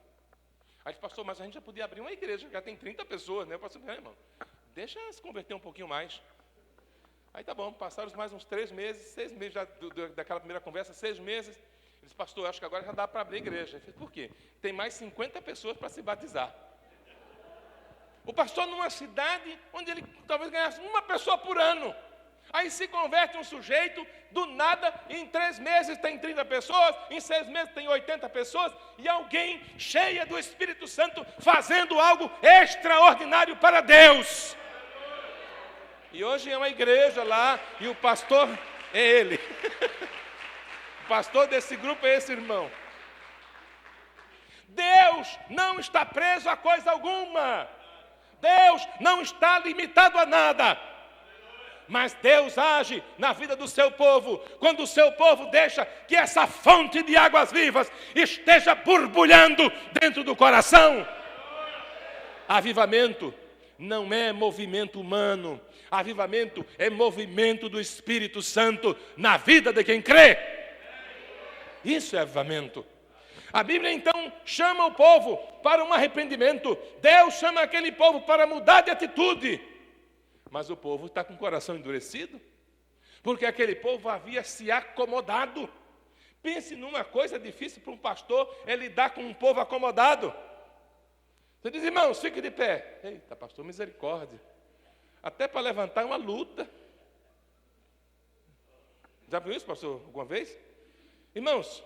Aí disse, pastor, mas a gente já podia abrir uma igreja, já tem 30 pessoas, né? O pastor disse, irmão, deixa se converter um pouquinho mais. Aí tá bom, passaram mais uns 3 meses, 6 meses já daquela primeira conversa, 6 meses. Ele disse, pastor, acho que agora já dá para abrir a igreja. Ele disse, por quê? Tem mais 50 pessoas para se batizar. O pastor numa cidade onde ele talvez ganhasse uma pessoa por ano. Aí se converte um sujeito, do nada, em 3 meses tem 30 pessoas, em 6 meses tem 80 pessoas, e alguém cheia do Espírito Santo fazendo algo extraordinário para Deus. E hoje é uma igreja lá, e o pastor é ele. O pastor desse grupo é esse irmão. Deus não está preso a coisa alguma. Deus não está limitado a nada. Mas Deus age na vida do seu povo, quando o seu povo deixa que essa fonte de águas vivas esteja borbulhando dentro do coração. Avivamento não é movimento humano. Avivamento é movimento do Espírito Santo na vida de quem crê. Isso é avivamento. A Bíblia então chama o povo para um arrependimento. Deus chama aquele povo para mudar de atitude. Mas o povo está com o coração endurecido, porque aquele povo havia se acomodado. Pense numa coisa difícil para um pastor, é lidar com um povo acomodado. Você diz, irmãos, fique de pé. Eita, pastor, misericórdia. Até para levantar é uma luta. Já viu isso, pastor, alguma vez? Irmãos,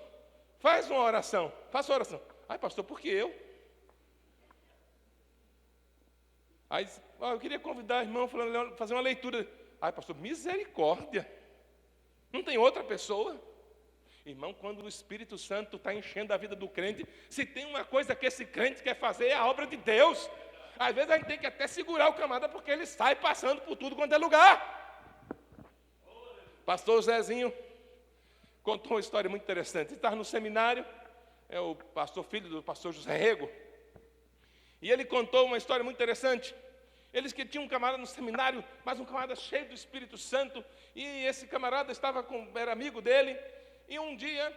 faz uma oração, faça uma oração. Ai, pastor, por que eu? Aí, eu queria convidar o irmão a fazer uma leitura. Ai, pastor, misericórdia. Não tem outra pessoa? Irmão, quando o Espírito Santo está enchendo a vida do crente, se tem uma coisa que esse crente quer fazer, é a obra de Deus. Às vezes a gente tem que até segurar o camarada, porque ele sai passando por tudo quanto é lugar. Pastor Zezinho contou uma história muito interessante. Ele estava no seminário, é o pastor filho do pastor José Rego. E ele contou uma história muito interessante. Eles que tinham um camarada no seminário, mas um camarada cheio do Espírito Santo, e esse camarada era amigo dele, e um dia,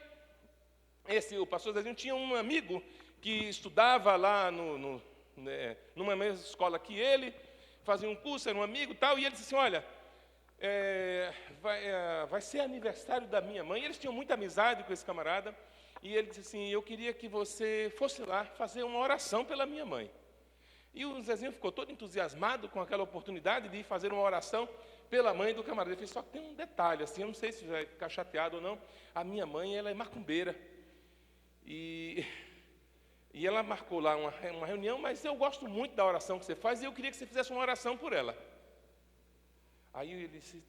o pastor Zezinho tinha um amigo que estudava lá numa mesma escola que ele, fazia um curso, era um amigo e tal, e ele disse assim, olha, vai ser aniversário da minha mãe. E eles tinham muita amizade com esse camarada, e ele disse assim, eu queria que você fosse lá fazer uma oração pela minha mãe. E o Zezinho ficou todo entusiasmado com aquela oportunidade de ir fazer uma oração pela mãe do camarada. Ele disse, só que tem um detalhe, assim, eu não sei se vai ficar chateado ou não, a minha mãe, ela é macumbeira, e ela marcou lá uma reunião, mas eu gosto muito da oração que você faz, e eu queria que você fizesse uma oração por ela. Aí ele disse,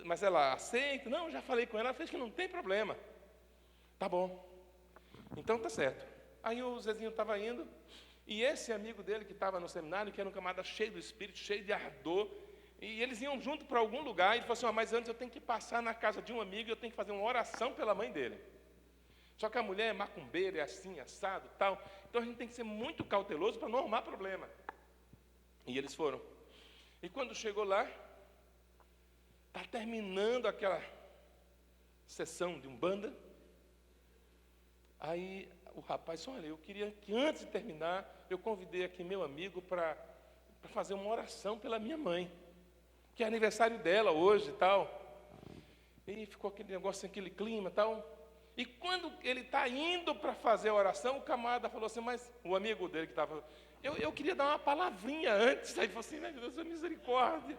mas ela aceita? Não, já falei com ela, ela fez que não tem problema. Tá bom, então tá certo. Aí o Zezinho estava indo, e esse amigo dele que estava no seminário, que era um camarada cheio do Espírito, cheio de ardor, e eles iam junto para algum lugar, e ele falou assim, mas antes eu tenho que passar na casa de um amigo, e eu tenho que fazer uma oração pela mãe dele. Só que a mulher é macumbeira, é assim, assado, tal, então a gente tem que ser muito cauteloso para não arrumar problema. E eles foram. E quando chegou lá, está terminando aquela sessão de umbanda. Aí o rapaz disse, olha, eu queria que antes de terminar, eu convidei aqui meu amigo para fazer uma oração pela minha mãe, que é aniversário dela hoje e tal. E ficou aquele negócio, aquele clima e tal. E quando ele está indo para fazer a oração, o camarada falou assim, mas o amigo dele que estava, eu queria dar uma palavrinha antes. Aí ele falou assim, meu Deus, misericórdia.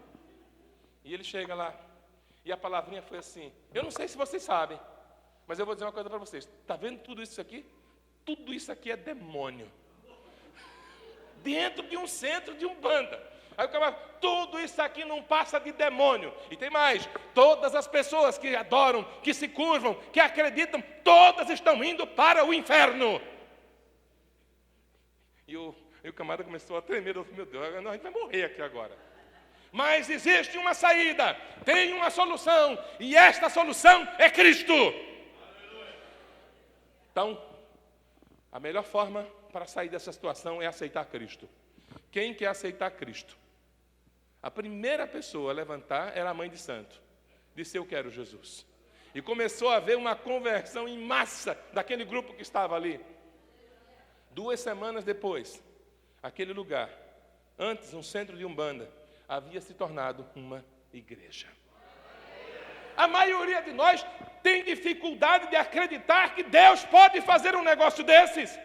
E ele chega lá, e a palavrinha foi assim, eu não sei se vocês sabem, mas eu vou dizer uma coisa para vocês. Está vendo tudo isso aqui? Tudo isso aqui é demônio. Dentro de um centro de umbanda. Aí o cara fala, tudo isso aqui não passa de demônio. E tem mais, todas as pessoas que adoram, que se curvam, que acreditam, todas estão indo para o inferno. E o camarada começou a tremer, eu falei, meu Deus, a gente vai morrer aqui agora. Mas existe uma saída, tem uma solução, e esta solução é Cristo. Então, a melhor forma para sair dessa situação é aceitar Cristo. Quem quer aceitar Cristo? A primeira pessoa a levantar era a mãe de santo. Disse, eu quero Jesus. E começou a haver uma conversão em massa daquele grupo que estava ali. 2 semanas depois, aquele lugar, antes um centro de umbanda, havia se tornado uma igreja. A maioria de nós tem dificuldade de acreditar que Deus pode fazer um negócio desses.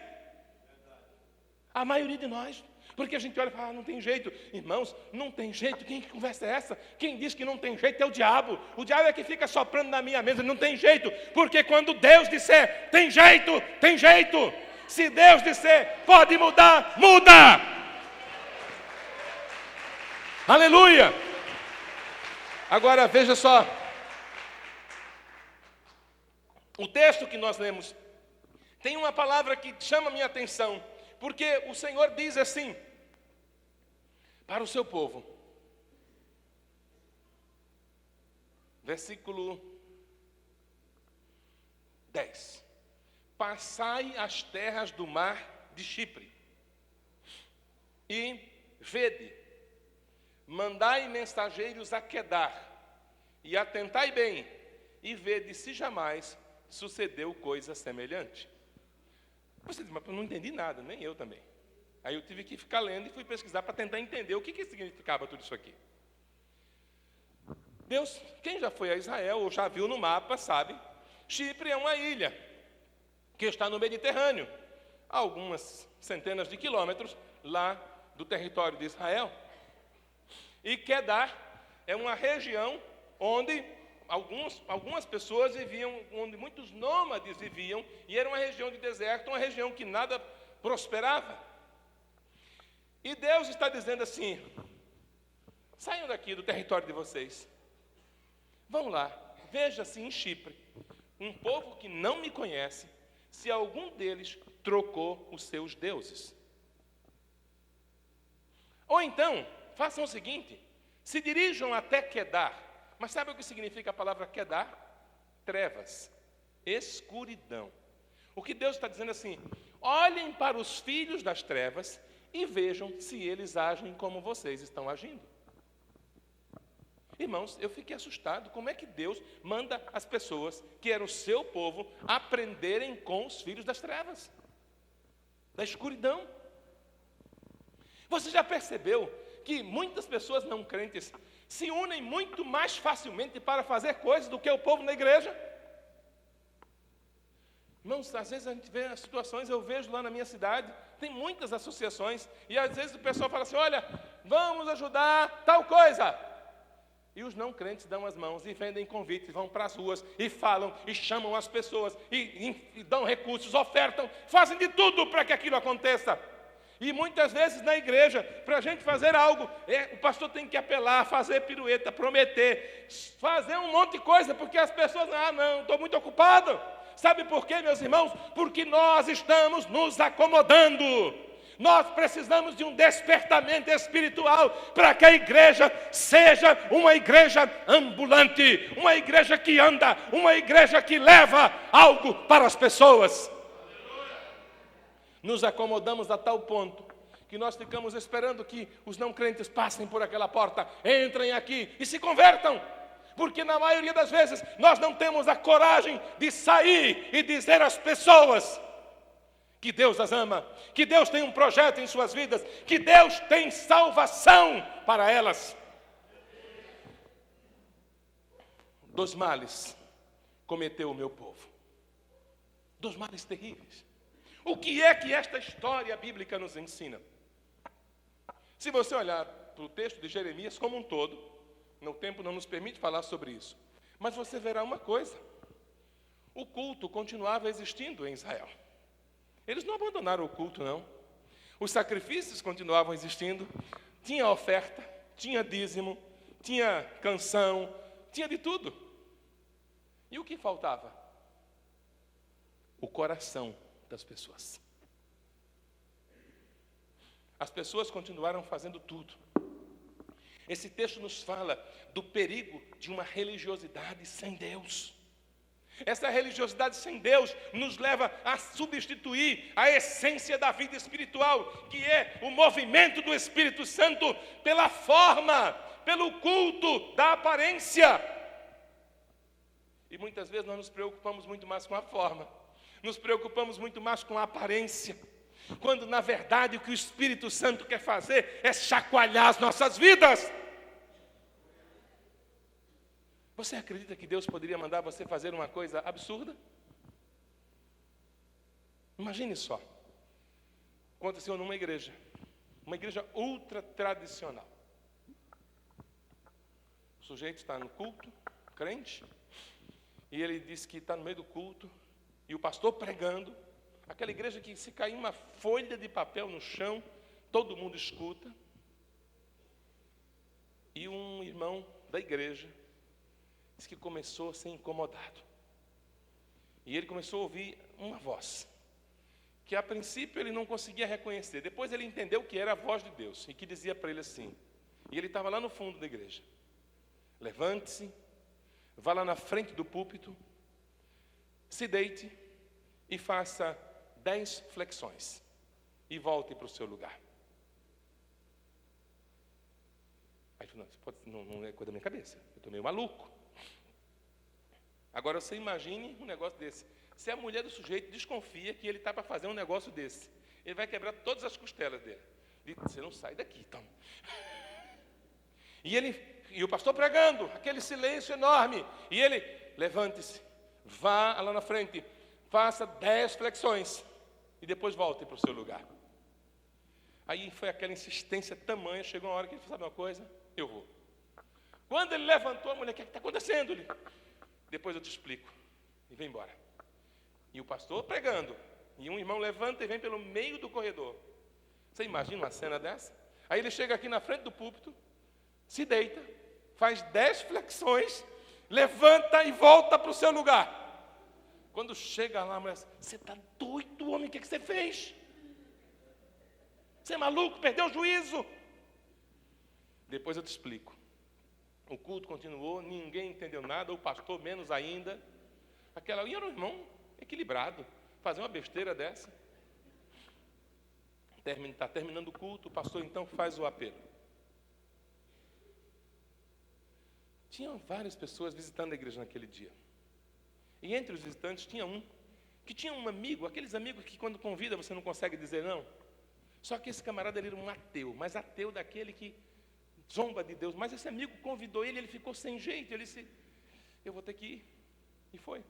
A maioria de nós. Porque a gente olha e fala, não tem jeito. Irmãos, não tem jeito. Que conversa é essa? Quem diz que não tem jeito é o diabo. O diabo é que fica soprando na minha mesa, não tem jeito. Porque quando Deus disser, tem jeito, tem jeito. Se Deus disser, pode mudar, muda. Aleluia. Agora veja só. O texto que nós lemos tem uma palavra que chama a minha atenção. Porque o Senhor diz assim, para o seu povo. Versículo 10. Passai as terras do mar de Chipre, e vede, mandai mensageiros a Quedar, e atentai bem, e vede se jamais sucedeu coisa semelhante. Você diz, mas eu não entendi nada, nem eu também. Aí eu tive que ficar lendo e fui pesquisar para tentar entender o que significava tudo isso aqui. Deus, quem já foi a Israel ou já viu no mapa, sabe, Chipre é uma ilha que está no Mediterrâneo, a algumas centenas de quilômetros lá do território de Israel. E Quedar é uma região onde algumas pessoas viviam, onde muitos nômades viviam, e era uma região de deserto, uma região que nada prosperava. E Deus está dizendo assim, saiam daqui do território de vocês, vão lá, veja-se em Chipre, um povo que não me conhece, se algum deles trocou os seus deuses. Ou então, façam o seguinte, se dirijam até Quedar. Mas sabe o que significa a palavra Quedar? Trevas, escuridão. O que Deus está dizendo assim, olhem para os filhos das trevas e vejam se eles agem como vocês estão agindo. Irmãos, eu fiquei assustado. Como é que Deus manda as pessoas, que eram o seu povo, aprenderem com os filhos das trevas, da escuridão? Você já percebeu que muitas pessoas não crentes se unem muito mais facilmente para fazer coisas do que o povo na igreja? Irmãos, às vezes a gente vê as situações, eu vejo lá na minha cidade, tem muitas associações, e às vezes o pessoal fala assim, olha, vamos ajudar tal coisa. E os não crentes dão as mãos e vendem convites, vão para as ruas e falam, e chamam as pessoas, e dão recursos, ofertam, fazem de tudo para que aquilo aconteça. E muitas vezes na igreja, para a gente fazer algo, o pastor tem que apelar, fazer pirueta, prometer, fazer um monte de coisa, porque as pessoas, não, estou muito ocupado. Sabe por quê, meus irmãos? Porque nós estamos nos acomodando. Nós precisamos de um despertamento espiritual para que a igreja seja uma igreja ambulante, uma igreja que anda, uma igreja que leva algo para as pessoas. Nos acomodamos a tal ponto que nós ficamos esperando que os não crentes passem por aquela porta, entrem aqui e se convertam. Porque na maioria das vezes nós não temos a coragem de sair e dizer às pessoas que Deus as ama, que Deus tem um projeto em suas vidas, que Deus tem salvação para elas. 2 males cometeu o meu povo. 2 males terríveis. O que é que esta história bíblica nos ensina? Se você olhar para o texto de Jeremias como um todo, o tempo não nos permite falar sobre isso, mas você verá uma coisa: o culto continuava existindo em Israel. Eles não abandonaram o culto, não. Os sacrifícios continuavam existindo, tinha oferta, tinha dízimo, tinha canção, tinha de tudo. E o que faltava? O coração das pessoas. As pessoas continuaram fazendo tudo. Esse texto nos fala do perigo de uma religiosidade sem Deus. Essa religiosidade sem Deus nos leva a substituir a essência da vida espiritual, que é o movimento do Espírito Santo pela forma, pelo culto da aparência. E muitas vezes nós nos preocupamos muito mais com a forma, nos preocupamos muito mais com a aparência, quando na verdade o que o Espírito Santo quer fazer é chacoalhar as nossas vidas. Você acredita que Deus poderia mandar você fazer uma coisa absurda? Imagine só. Aconteceu numa igreja. uma igreja ultra tradicional. O sujeito está no culto, crente, e ele diz que está no meio do culto, e o pastor pregando, aquela igreja que se cair uma folha de papel no chão, todo mundo escuta. E um irmão da igreja diz que começou a ser incomodado. E ele começou a ouvir uma voz, que a princípio ele não conseguia reconhecer. Depois ele entendeu que era a voz de Deus, e que dizia para ele assim, e ele estava lá no fundo da igreja: levante-se, vá lá na frente do púlpito, se deite e faça 10 flexões, e volte para o seu lugar. Aí ele falou, não é coisa da minha cabeça, eu estou meio maluco. Agora você imagine um negócio desse. Se a mulher do sujeito desconfia que ele está para fazer um negócio desse, ele vai quebrar todas as costelas dele. Você não sai daqui, então. E o pastor pregando, aquele silêncio enorme. E ele, levante-se, vá lá na frente, faça 10 flexões e depois volte para o seu lugar. Aí foi aquela insistência tamanha, chegou uma hora que ele falou, sabe uma coisa? Eu vou. Quando ele levantou, a mulher, o que está acontecendo? Ele, depois eu te explico. E vem embora. E o pastor pregando. E um irmão levanta e vem pelo meio do corredor. Você imagina uma cena dessa? Aí ele chega aqui na frente do púlpito, se deita, faz 10 flexões, levanta e volta para o seu lugar. Quando chega lá, a mulher diz, você está doido, homem, o que você fez? Você é maluco, perdeu o juízo. Depois eu te explico. O culto continuou, ninguém entendeu nada, o pastor menos ainda. E era um irmão equilibrado, fazer uma besteira dessa. Está terminando o culto, o pastor então faz o apelo. Tinham várias pessoas visitando a igreja naquele dia. E entre os visitantes tinha um, que tinha um amigo, aqueles amigos que quando convida você não consegue dizer não. Só que esse camarada ele era um ateu, mas ateu daquele que zomba de Deus. Mas esse amigo convidou ele ficou sem jeito. Ele disse, eu vou ter que ir. E foi.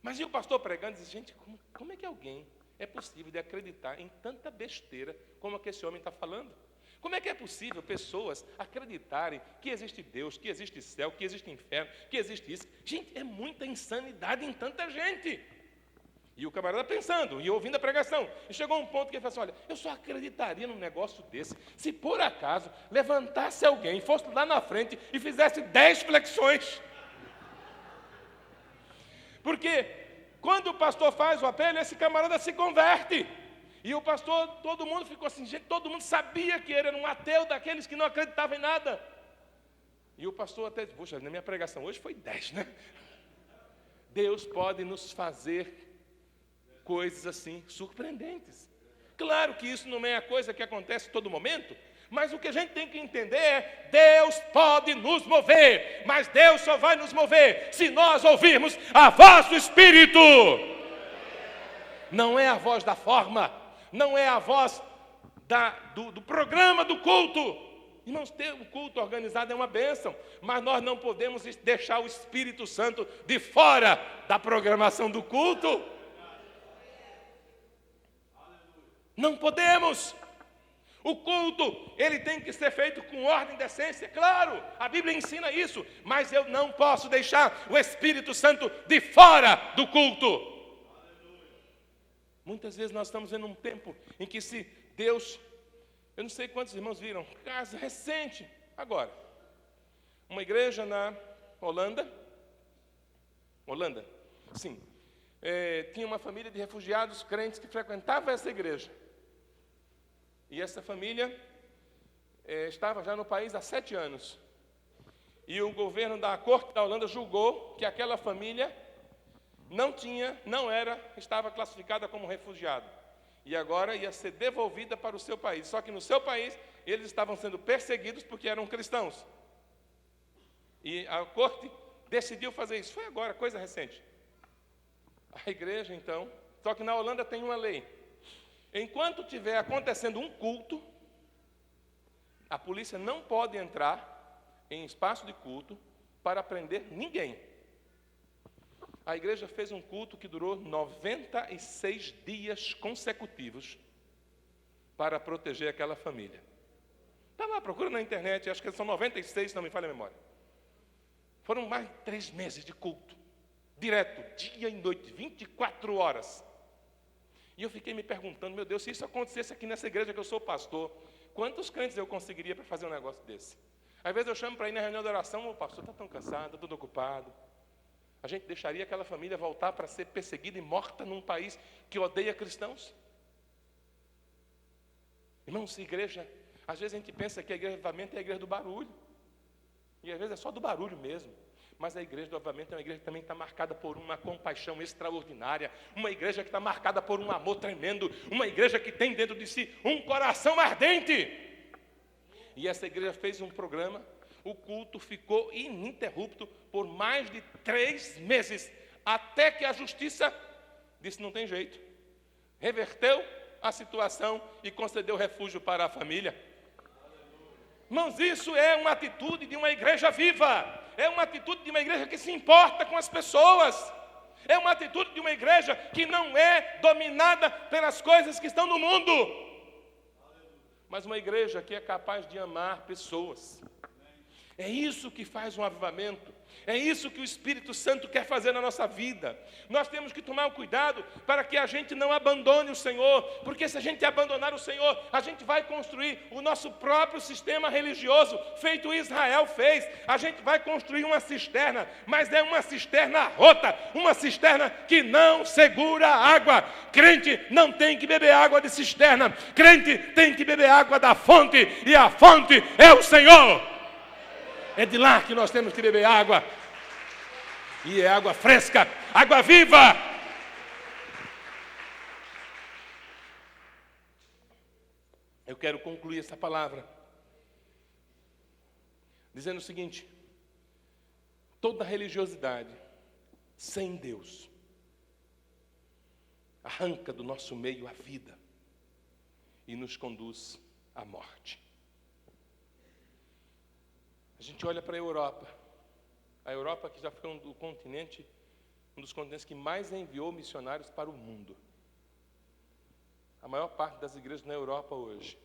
Mas e o pastor pregando, disse, gente, como é que alguém é possível de acreditar em tanta besteira como a que esse homem está falando? Como é que é possível pessoas acreditarem que existe Deus, que existe céu, que existe inferno, que existe isso? Gente, é muita insanidade em tanta gente. E o camarada pensando, e ouvindo a pregação, e chegou um ponto que ele falou assim, olha, eu só acreditaria num negócio desse, se por acaso levantasse alguém, fosse lá na frente e fizesse 10 flexões. Porque quando o pastor faz o apelo, esse camarada se converte. E o pastor, todo mundo ficou assim, gente, todo mundo sabia que ele era um ateu daqueles que não acreditavam em nada. E o pastor até disse, poxa, na minha pregação hoje foi 10, né? Deus pode nos fazer coisas assim, surpreendentes. Claro que isso não é a coisa que acontece todo momento, mas o que a gente tem que entender é, Deus pode nos mover, mas Deus só vai nos mover se nós ouvirmos a voz do Espírito. Não é a voz da forma, não é a voz do programa do culto. Irmãos, ter um culto organizado é uma bênção, mas nós não podemos deixar o Espírito Santo de fora da programação do culto. Não podemos. O culto, ele tem que ser feito com ordem e decência, claro, a Bíblia ensina isso, mas eu não posso deixar o Espírito Santo de fora do culto. Muitas vezes nós estamos vendo um tempo em que se Deus, eu não sei quantos irmãos viram, caso recente, agora, uma igreja na Holanda, sim, tinha uma família de refugiados crentes que frequentava essa igreja. E essa família estava já no país há 7 anos. E o governo da corte da Holanda julgou que aquela família estava classificada como refugiado. E agora ia ser devolvida para o seu país. Só que no seu país, eles estavam sendo perseguidos porque eram cristãos. E a corte decidiu fazer isso. Foi agora, coisa recente. A igreja, então, só que na Holanda tem uma lei. Enquanto estiver acontecendo um culto, a polícia não pode entrar em espaço de culto para prender ninguém. A igreja fez um culto que durou 96 dias consecutivos. para proteger aquela família. Está lá, procura na internet, acho que são 96, se não me falha a memória. Foram mais de 3 meses de culto, direto, dia e noite, 24 horas. E eu fiquei me perguntando, meu Deus, se isso acontecesse aqui nessa igreja que eu sou pastor, quantos crentes eu conseguiria para fazer um negócio desse? Às vezes eu chamo para ir na reunião de oração, o pastor está tão cansado, está todo ocupado. A gente deixaria aquela família voltar para ser perseguida e morta num país que odeia cristãos? Irmãos, igreja, às vezes a gente pensa que a igreja do Avivamento é a igreja do barulho. E às vezes é só do barulho mesmo. Mas a igreja do Avivamento é uma igreja que também está marcada por uma compaixão extraordinária. Uma igreja que está marcada por um amor tremendo. Uma igreja que tem dentro de si um coração ardente. E essa igreja fez um programa. O culto ficou ininterrupto por mais de 3 meses. Até que a justiça disse, não tem jeito. Reverteu a situação e concedeu refúgio para a família. Irmãos, isso é uma atitude de uma igreja viva. É uma atitude de uma igreja que se importa com as pessoas. É uma atitude de uma igreja que não é dominada pelas coisas que estão no mundo. Mas uma igreja que é capaz de amar pessoas. É isso que faz um avivamento. É isso que o Espírito Santo quer fazer na nossa vida. Nós temos que tomar um cuidado para que a gente não abandone o Senhor, porque se a gente abandonar o Senhor, a gente vai construir o nosso próprio sistema religioso, feito Israel fez. A gente vai construir uma cisterna, mas é uma cisterna rota, uma cisterna que não segura água. Crente não tem que beber água de cisterna, crente tem que beber água da fonte, e a fonte é o Senhor. É de lá que nós temos que beber água. E é água fresca, água viva. Eu quero concluir essa palavra dizendo o seguinte: toda religiosidade sem Deus arranca do nosso meio a vida e nos conduz à morte. A gente olha para a Europa que já foi um dos continentes que mais enviou missionários para o mundo. A maior parte das igrejas na Europa hoje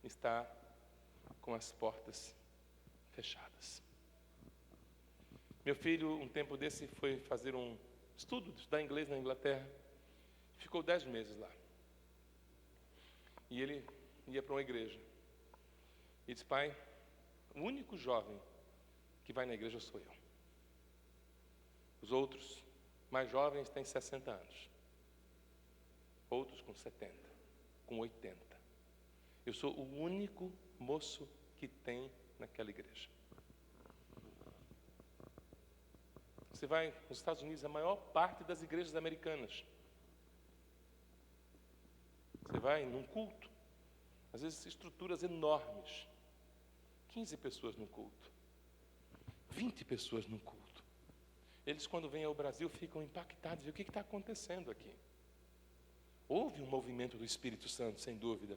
está com as portas fechadas. Meu filho, um tempo desse, foi fazer um estudo, estudar inglês na Inglaterra. Ficou 10 meses lá. E ele ia para uma igreja. E disse, pai, o único jovem que vai na igreja sou eu. Os outros, mais jovens, têm 60 anos. Outros com 70, com 80. Eu sou o único moço que tem naquela igreja. Você vai nos Estados Unidos, a maior parte das igrejas americanas. Você vai num culto, às vezes estruturas enormes. 15 pessoas no culto, 20 pessoas no culto. Eles, quando vêm ao Brasil, ficam impactados. E o que está acontecendo aqui? Houve um movimento do Espírito Santo, sem dúvida.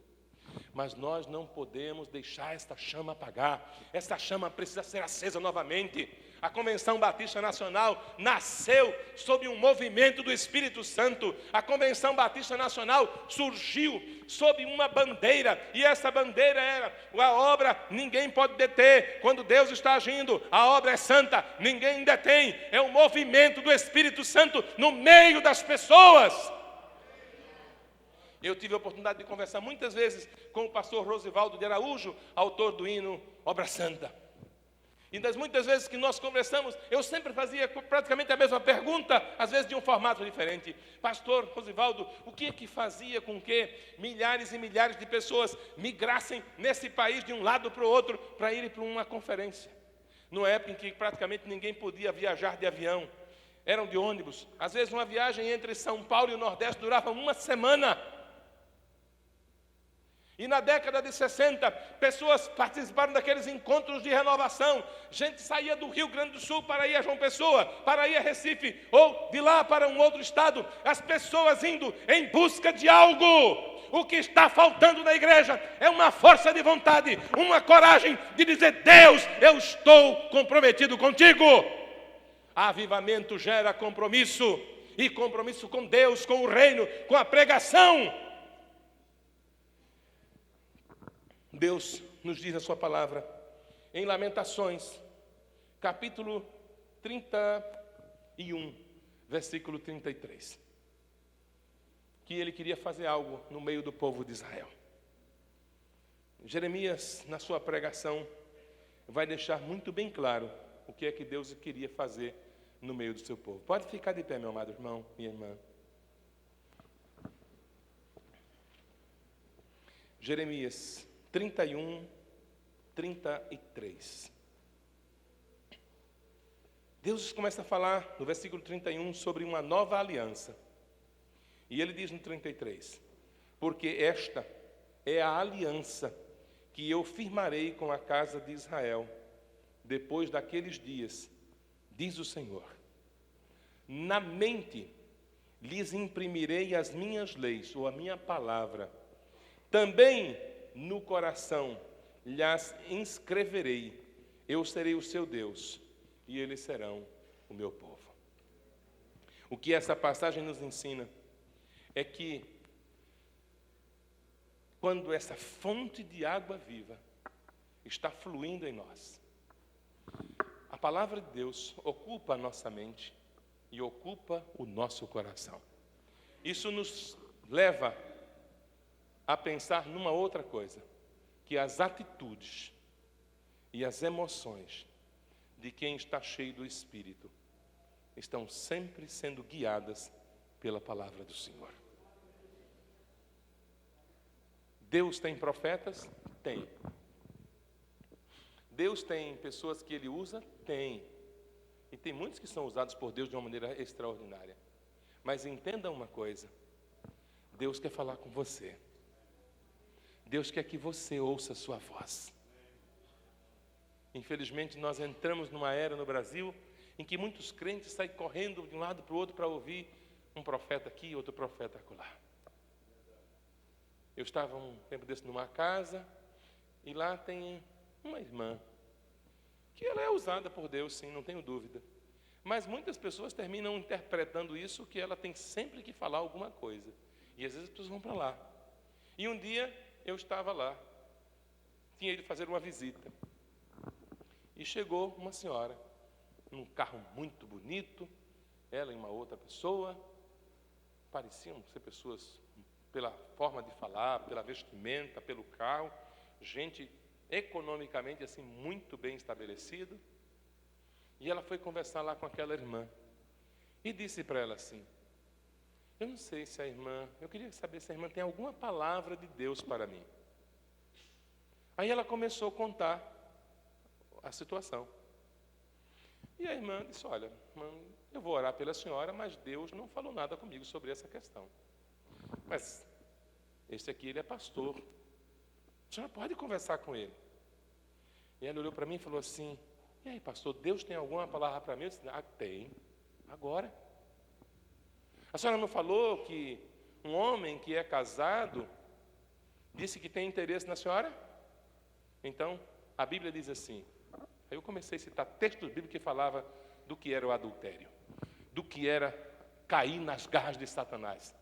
Mas nós não podemos deixar esta chama apagar. Esta chama precisa ser acesa novamente. A Convenção Batista Nacional nasceu sob um movimento do Espírito Santo. A Convenção Batista Nacional surgiu sob uma bandeira. E essa bandeira era a obra, ninguém pode deter. Quando Deus está agindo, a obra é santa, ninguém detém. É o movimento do Espírito Santo no meio das pessoas. Eu tive a oportunidade de conversar muitas vezes com o pastor Rosivaldo de Araújo, autor do hino Obra Santa. E das muitas vezes que nós conversamos, eu sempre fazia praticamente a mesma pergunta, às vezes de um formato diferente. Pastor Rosivaldo, o que é que fazia com que milhares e milhares de pessoas migrassem nesse país de um lado para o outro para irem para uma conferência? Numa época em que praticamente ninguém podia viajar de avião, eram de ônibus. Às vezes uma viagem entre São Paulo e o Nordeste durava uma semana. E na década de 60, pessoas participaram daqueles encontros de renovação. Gente saía do Rio Grande do Sul para ir a João Pessoa, para ir a Recife, ou de lá para um outro estado. As pessoas indo em busca de algo. O que está faltando na igreja é uma força de vontade, uma coragem de dizer, Deus, eu estou comprometido contigo. Avivamento gera compromisso. e compromisso com Deus, com o reino, com a pregação. Deus nos diz a sua palavra em Lamentações, capítulo 31, versículo 33, que ele queria fazer algo no meio do povo de Israel. Jeremias, na sua pregação, vai deixar muito bem claro o que é que Deus queria fazer no meio do seu povo. Pode ficar de pé, meu amado irmão, minha irmã. Jeremias 31, 33. Deus começa a falar no versículo 31 sobre uma nova aliança. E ele diz no 33: porque esta é a aliança que eu firmarei com a casa de Israel depois daqueles dias, diz o Senhor. Na mente lhes imprimirei as minhas leis, ou a minha palavra. Também no coração lhes inscreverei. Eu serei o seu Deus, e eles serão o meu povo. O que essa passagem nos ensina é que quando essa fonte de água viva está fluindo em nós, a palavra de Deus ocupa a nossa mente e ocupa o nosso coração. Isso nos leva a pensar numa outra coisa, que as atitudes e as emoções de quem está cheio do Espírito estão sempre sendo guiadas pela palavra do Senhor. Deus tem profetas? Tem. Deus tem pessoas que Ele usa? Tem. E tem muitos que são usados por Deus de uma maneira extraordinária. Mas entenda uma coisa: Deus quer falar com você. Deus quer que você ouça a sua voz. Infelizmente, nós entramos numa era no Brasil em que muitos crentes saem correndo de um lado para o outro para ouvir um profeta aqui e outro profeta acolá. Eu estava um tempo desse numa casa e lá tem uma irmã que ela é usada por Deus, sim, não tenho dúvida. Mas muitas pessoas terminam interpretando isso, que ela tem sempre que falar alguma coisa. E às vezes as pessoas vão para lá. E um dia eu estava lá, tinha ido fazer uma visita. E chegou uma senhora, num carro muito bonito, ela e uma outra pessoa, pareciam ser pessoas pela forma de falar, pela vestimenta, pelo carro, gente economicamente assim muito bem estabelecido. E ela foi conversar lá com aquela irmã e disse para ela assim: eu não sei se a irmã, eu queria saber se a irmã tem alguma palavra de Deus para mim. Aí ela começou a contar a situação. E a irmã disse: olha, irmã, eu vou orar pela senhora, mas Deus não falou nada comigo sobre essa questão. Mas esse aqui, ele é pastor. A senhora pode conversar com ele. E ela olhou para mim e falou assim: e aí, pastor, Deus tem alguma palavra para mim? Eu disse: ah, tem. Agora. A senhora não falou que um homem que é casado disse que tem interesse na senhora? Então, a Bíblia diz assim. Aí eu comecei a citar textos bíblicos que falavam do que era o adultério, do que era cair nas garras de Satanás.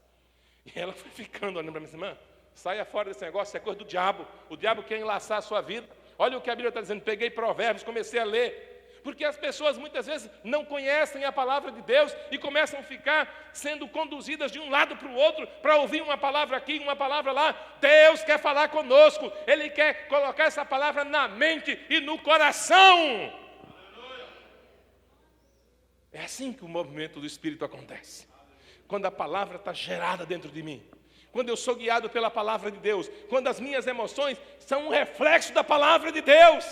E ela foi ficando olhando para mim assim: irmã, saia fora desse negócio, isso é coisa do diabo. O diabo quer enlaçar a sua vida. Olha o que a Bíblia está dizendo. Peguei Provérbios, comecei a ler. Porque as pessoas muitas vezes não conhecem a palavra de Deus e começam a ficar sendo conduzidas de um lado para o outro para ouvir uma palavra aqui, uma palavra lá. Deus quer falar conosco. Ele quer colocar essa palavra na mente e no coração. É assim que o movimento do Espírito acontece. Quando a palavra está gerada dentro de mim. Quando eu sou guiado pela palavra de Deus. Quando as minhas emoções são um reflexo da palavra de Deus.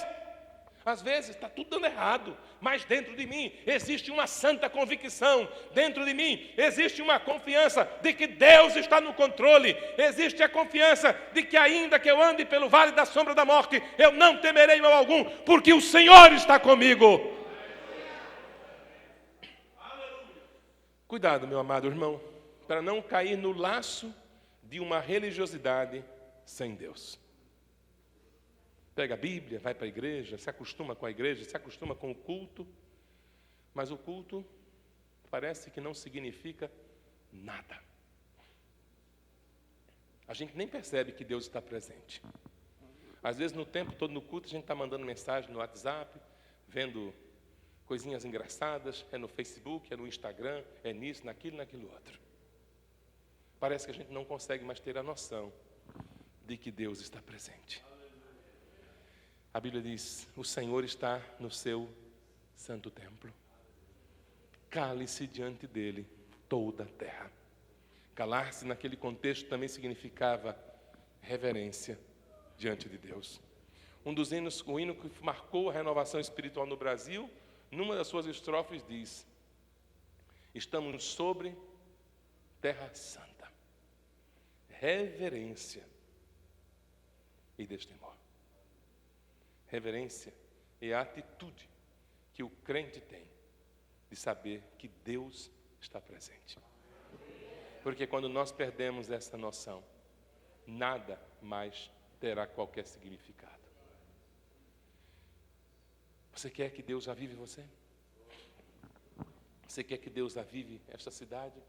Às vezes está tudo dando errado, mas dentro de mim existe uma santa convicção, dentro de mim existe uma confiança de que Deus está no controle, existe a confiança de que ainda que eu ande pelo vale da sombra da morte, eu não temerei mal algum, porque o Senhor está comigo. Cuidado, meu amado irmão, para não cair no laço de uma religiosidade sem Deus. Pega a Bíblia, vai para a igreja, se acostuma com a igreja, se acostuma com o culto, mas o culto parece que não significa nada. A gente nem percebe que Deus está presente. Às vezes, no tempo todo no culto, a gente está mandando mensagem no WhatsApp, vendo coisinhas engraçadas, é no Facebook, é no Instagram, é nisso, naquilo outro. Parece que a gente não consegue mais ter a noção de que Deus está presente. A Bíblia diz: o Senhor está no seu santo templo. Cale-se diante dele toda a terra. Calar-se naquele contexto também significava reverência diante de Deus. Um dos hinos, o hino que marcou a renovação espiritual no Brasil, numa das suas estrofes diz: estamos sobre terra santa, reverência e destemor. Reverência é a atitude que o crente tem de saber que Deus está presente. Porque quando nós perdemos essa noção, nada mais terá qualquer significado. Você quer que Deus avive você? Você quer que Deus avive esta cidade?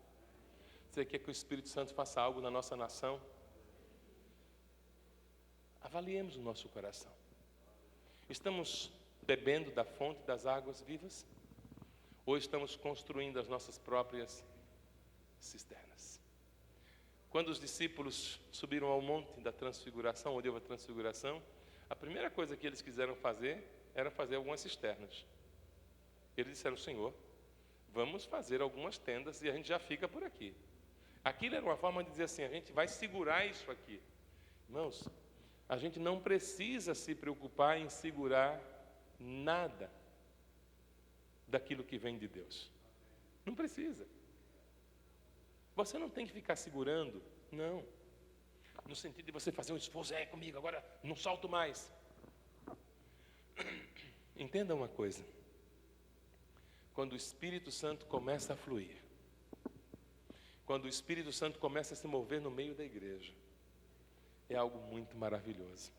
Você quer que o Espírito Santo faça algo na nossa nação? Avaliemos o nosso coração. Estamos bebendo da fonte das águas vivas? Ou estamos construindo as nossas próprias cisternas? Quando os discípulos subiram ao monte da transfiguração, onde houve a transfiguração, a primeira coisa que eles quiseram fazer era fazer algumas cisternas. Eles disseram: Senhor, vamos fazer algumas tendas e a gente já fica por aqui. Aquilo era uma forma de dizer assim: a gente vai segurar isso aqui. Irmãos, a gente não precisa se preocupar em segurar nada daquilo que vem de Deus. Não precisa. Você não tem que ficar segurando, não. No sentido de você fazer um esforço: comigo, agora não solto mais. Entenda uma coisa. Quando o Espírito Santo começa a fluir, quando o Espírito Santo começa a se mover no meio da igreja, é algo muito maravilhoso.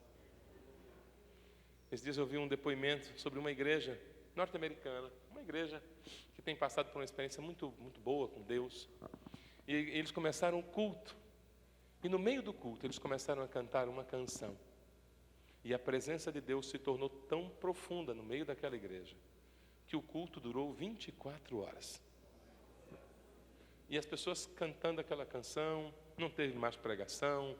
Esses dias eu vi um depoimento sobre uma igreja norte-americana, uma igreja que tem passado por uma experiência muito, muito boa com Deus. E eles começaram o culto. E no meio do culto, eles começaram a cantar uma canção. E a presença de Deus se tornou tão profunda no meio daquela igreja, que o culto durou 24 horas. E as pessoas cantando aquela canção, não teve mais pregação,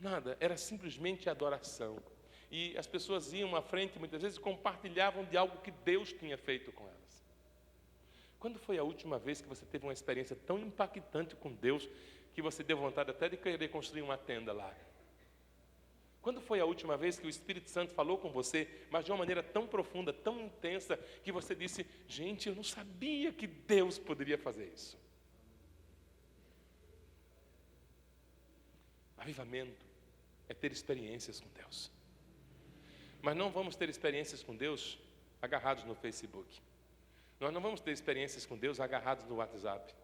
nada, era simplesmente adoração. E as pessoas iam à frente, muitas vezes, e compartilhavam de algo que Deus tinha feito com elas. Quando foi a última vez que você teve uma experiência tão impactante com Deus, que você deu vontade até de querer construir uma tenda lá? Quando foi a última vez que o Espírito Santo falou com você, mas de uma maneira tão profunda, tão intensa, que você disse: gente, eu não sabia que Deus poderia fazer isso? Avivamento é ter experiências com Deus. Mas não vamos ter experiências com Deus agarrados no Facebook. Nós não vamos ter experiências com Deus agarrados no WhatsApp.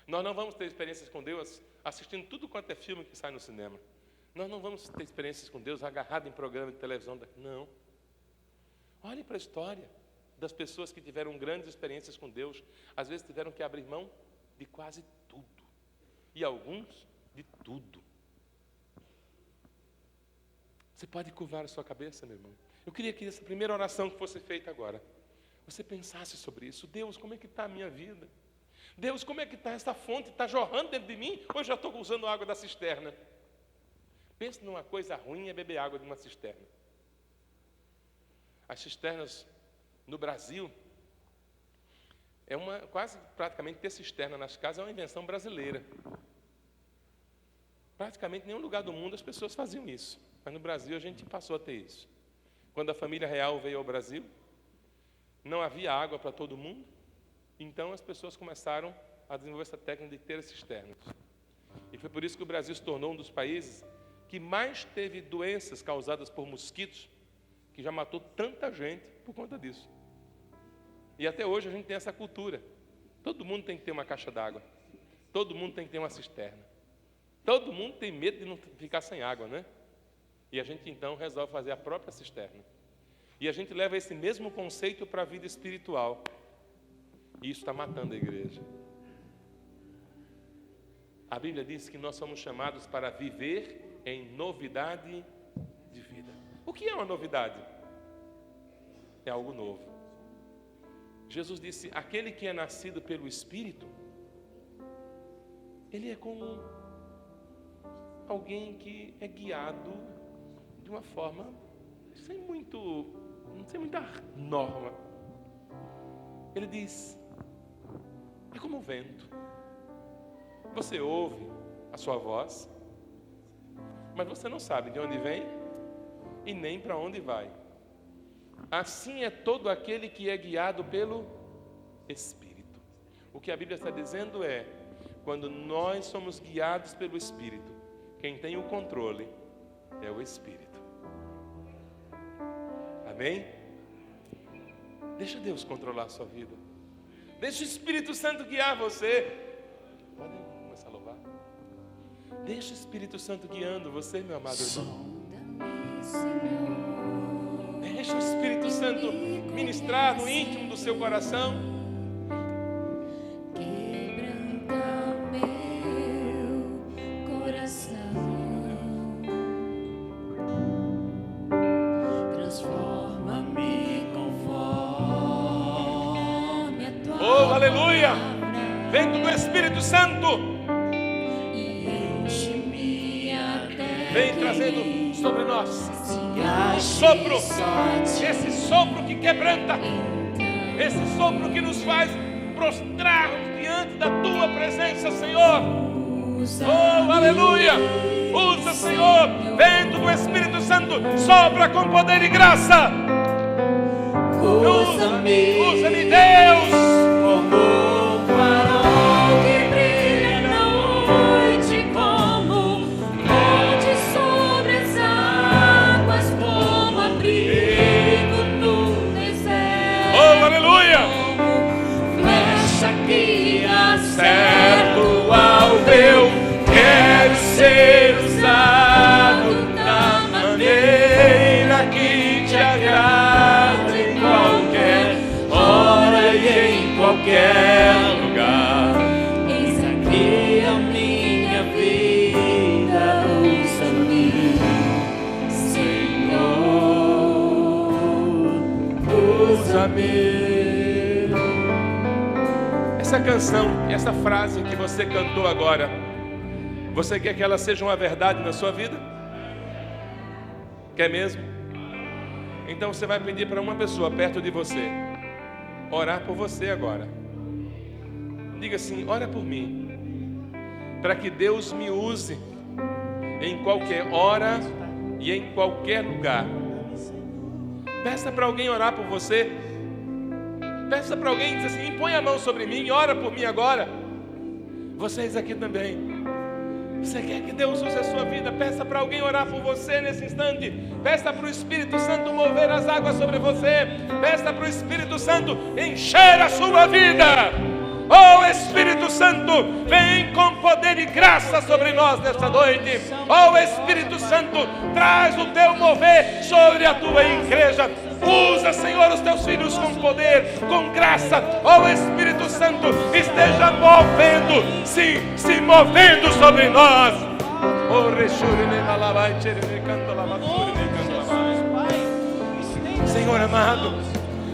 Nós não vamos ter experiências com Deus assistindo tudo quanto é filme que sai no cinema. Nós não vamos ter experiências com Deus agarrado em programa de televisão. Não. Olhe para a história das pessoas que tiveram grandes experiências com Deus. Às vezes tiveram que abrir mão de quase tudo. E alguns de tudo. Você pode curvar a sua cabeça, meu irmão? Eu queria que essa primeira oração que fosse feita agora, você pensasse sobre isso. Deus, como é que está a minha vida? Deus, como é que está essa fonte? Está jorrando dentro de mim ou eu já estou usando água da cisterna? Pense numa coisa ruim é beber água de uma cisterna. As cisternas no Brasil, quase praticamente ter cisterna nas casas é uma invenção brasileira. Praticamente em nenhum lugar do mundo as pessoas faziam isso. Mas no Brasil a gente passou a ter isso. Quando a família real veio ao Brasil, não havia água para todo mundo, então as pessoas começaram a desenvolver essa técnica de ter cisternas. E foi por isso que o Brasil se tornou um dos países que mais teve doenças causadas por mosquitos, que já matou tanta gente por conta disso. E até hoje a gente tem essa cultura. Todo mundo tem que ter uma caixa d'água. Todo mundo tem que ter uma cisterna. Todo mundo tem medo de não ficar sem água, né? E a gente então resolve fazer a própria cisterna. E a gente leva esse mesmo conceito para a vida espiritual. E isso está matando a igreja. A Bíblia diz que nós somos chamados para viver em novidade de vida. O que é uma novidade? É algo novo. Jesus disse, aquele que é nascido pelo Espírito, ele é como alguém que é guiado de uma forma sem muita norma. Ele diz, é como o vento. Você ouve a sua voz, mas você não sabe de onde vem e nem para onde vai. Assim é todo aquele que é guiado pelo Espírito. O que a Bíblia está dizendo é, quando nós somos guiados pelo Espírito, quem tem o controle é o Espírito. Amém? Deixa Deus controlar a sua vida. Deixa o Espírito Santo guiar você. Pode começar a louvar. Deixa o Espírito Santo guiando você, meu amado irmão. Deixa o Espírito Santo ministrar no íntimo do seu coração. Quebranta meu coração, transforma-me conforme a tua Oh, aleluia! palavra. Vento do Espírito Santo E enche-me até vem que trazendo sobre nós se um ache sopro, só te esse sopro que quebranta, então. esse sopro que nos faz prostrar-nos diante da tua presença, Senhor. Oh, aleluia! Usa, Senhor, vento do Espírito Santo, sopra com poder e graça. Usa-me, Deus. Como um farol que brilha na noite, como monte sobre as águas, como abrigo no deserto. Oh, aleluia! Flecha que Certo, acerta ao eu quero ser usado da maneira que te agrada, em qualquer hora e em qualquer lugar. Eis aqui a minha vida, usa-me, Senhor, Usa-me. Essa canção, essa frase que você cantou agora, você quer que ela seja uma verdade na sua vida? Quer mesmo? Então você vai pedir para uma pessoa perto de você orar por você agora. Diga assim, ora por mim, para que Deus me use em qualquer hora e em qualquer lugar. Peça para alguém orar por você. Peça para alguém, diz assim, põe a mão sobre mim, ora por mim agora. Vocês aqui também. Você quer que Deus use a sua vida? Peça para alguém orar por você nesse instante. Peça para o Espírito Santo mover as águas sobre você. Peça para o Espírito Santo encher a sua vida. Oh, Espírito Santo, vem com poder e graça sobre nós nesta noite. Oh, Espírito Santo, traz o teu mover sobre a tua igreja. Usa, Senhor, os teus filhos com poder, com graça. Oh, Espírito Santo, esteja movendo, sim, se movendo sobre nós. Oh,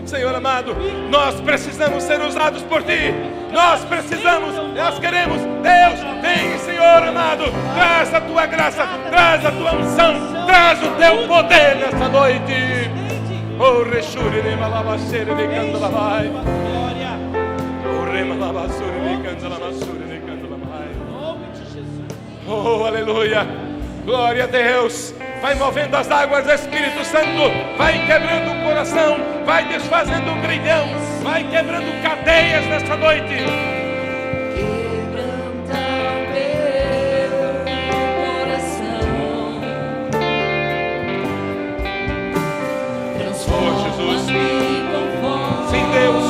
Senhor amado, nós precisamos ser usados por Ti. Nós queremos. Deus, vem, Senhor amado, traz a Tua graça, traz a Tua unção, traz o Teu poder nessa noite. Oh, Reshuri de Malabashere de Candalamai. Oh, Remalabasuri de Candalamashuri de Candalamai. Oh, aleluia. Glória a Deus. Vai movendo as águas, Espírito Santo. Vai quebrando o coração. Vai desfazendo o grilhão. Vai quebrando cadeias nesta noite. quebranta meu coração, transforma-me conforme Sim, Deus.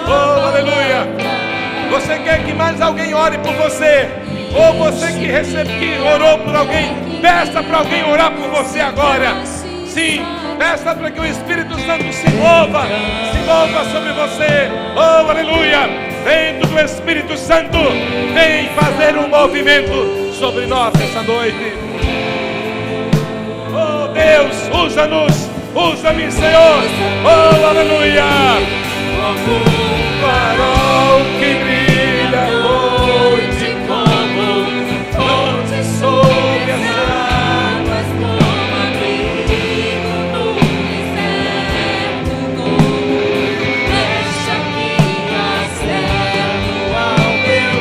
Oh, aleluia. Você quer que mais alguém ore por você? Ou você que orou por alguém, peça para alguém orar por você agora. Sim, Peça para que o Espírito Santo se mova sobre você. Oh, aleluia! Vento do Espírito Santo, vem fazer um movimento sobre nós essa noite. Oh, Deus, usa-nos, usa-me, Senhor. Oh, aleluia! Como um farol que brilha à noite, como onde sobre as águas, como abrigo no deserto, como deixa que acerto ao meu.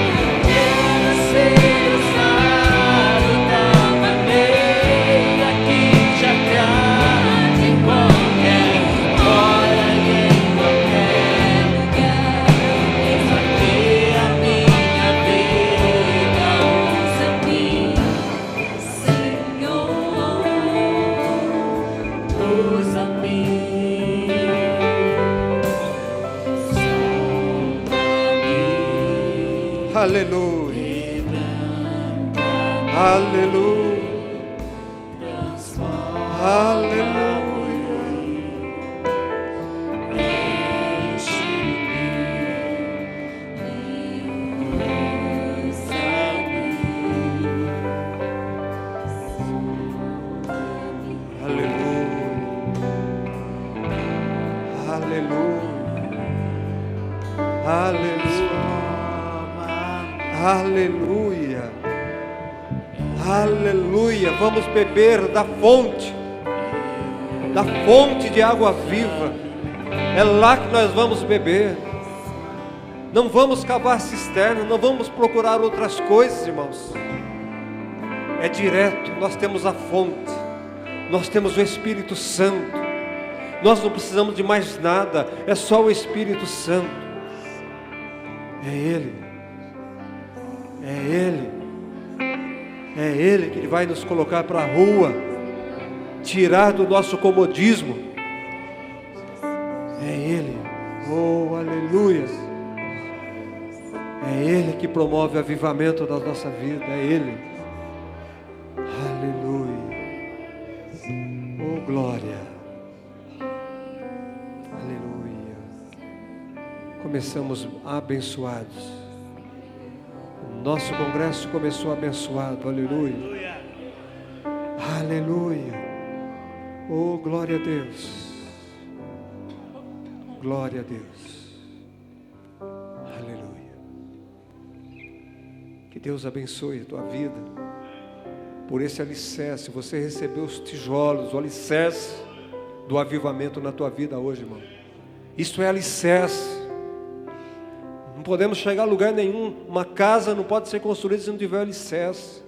Quero ser usado da maneira que te agrade em qualquer hora e em qualquer lugar. Eis aqui a minha vida, usa-me, Senhor, usa-me. Aleluia, aleluia, aleluia. Aleluia, aleluia. Vamos beber da fonte de água viva. É lá que nós vamos beber. Não vamos cavar cisterna, não vamos procurar outras coisas, irmãos. É direto, nós temos a fonte, nós temos o Espírito Santo. Nós não precisamos de mais nada, é só o Espírito Santo. É Ele, é Ele, é Ele que vai nos colocar para a rua, tirar do nosso comodismo. É Ele, oh aleluia. É Ele que promove o avivamento da nossa vida, é Ele. Aleluia, oh glória. Aleluia. Começamos abençoados. Nosso congresso começou abençoado. Aleluia. Aleluia. Oh, glória a Deus. Glória a Deus. Aleluia. Que Deus abençoe a tua vida. Por esse alicerce, você recebeu os tijolos, o alicerce do avivamento na tua vida hoje, irmão. Isso é alicerce. Não podemos chegar a lugar nenhum. Uma casa não pode ser construída se não tiver alicerce.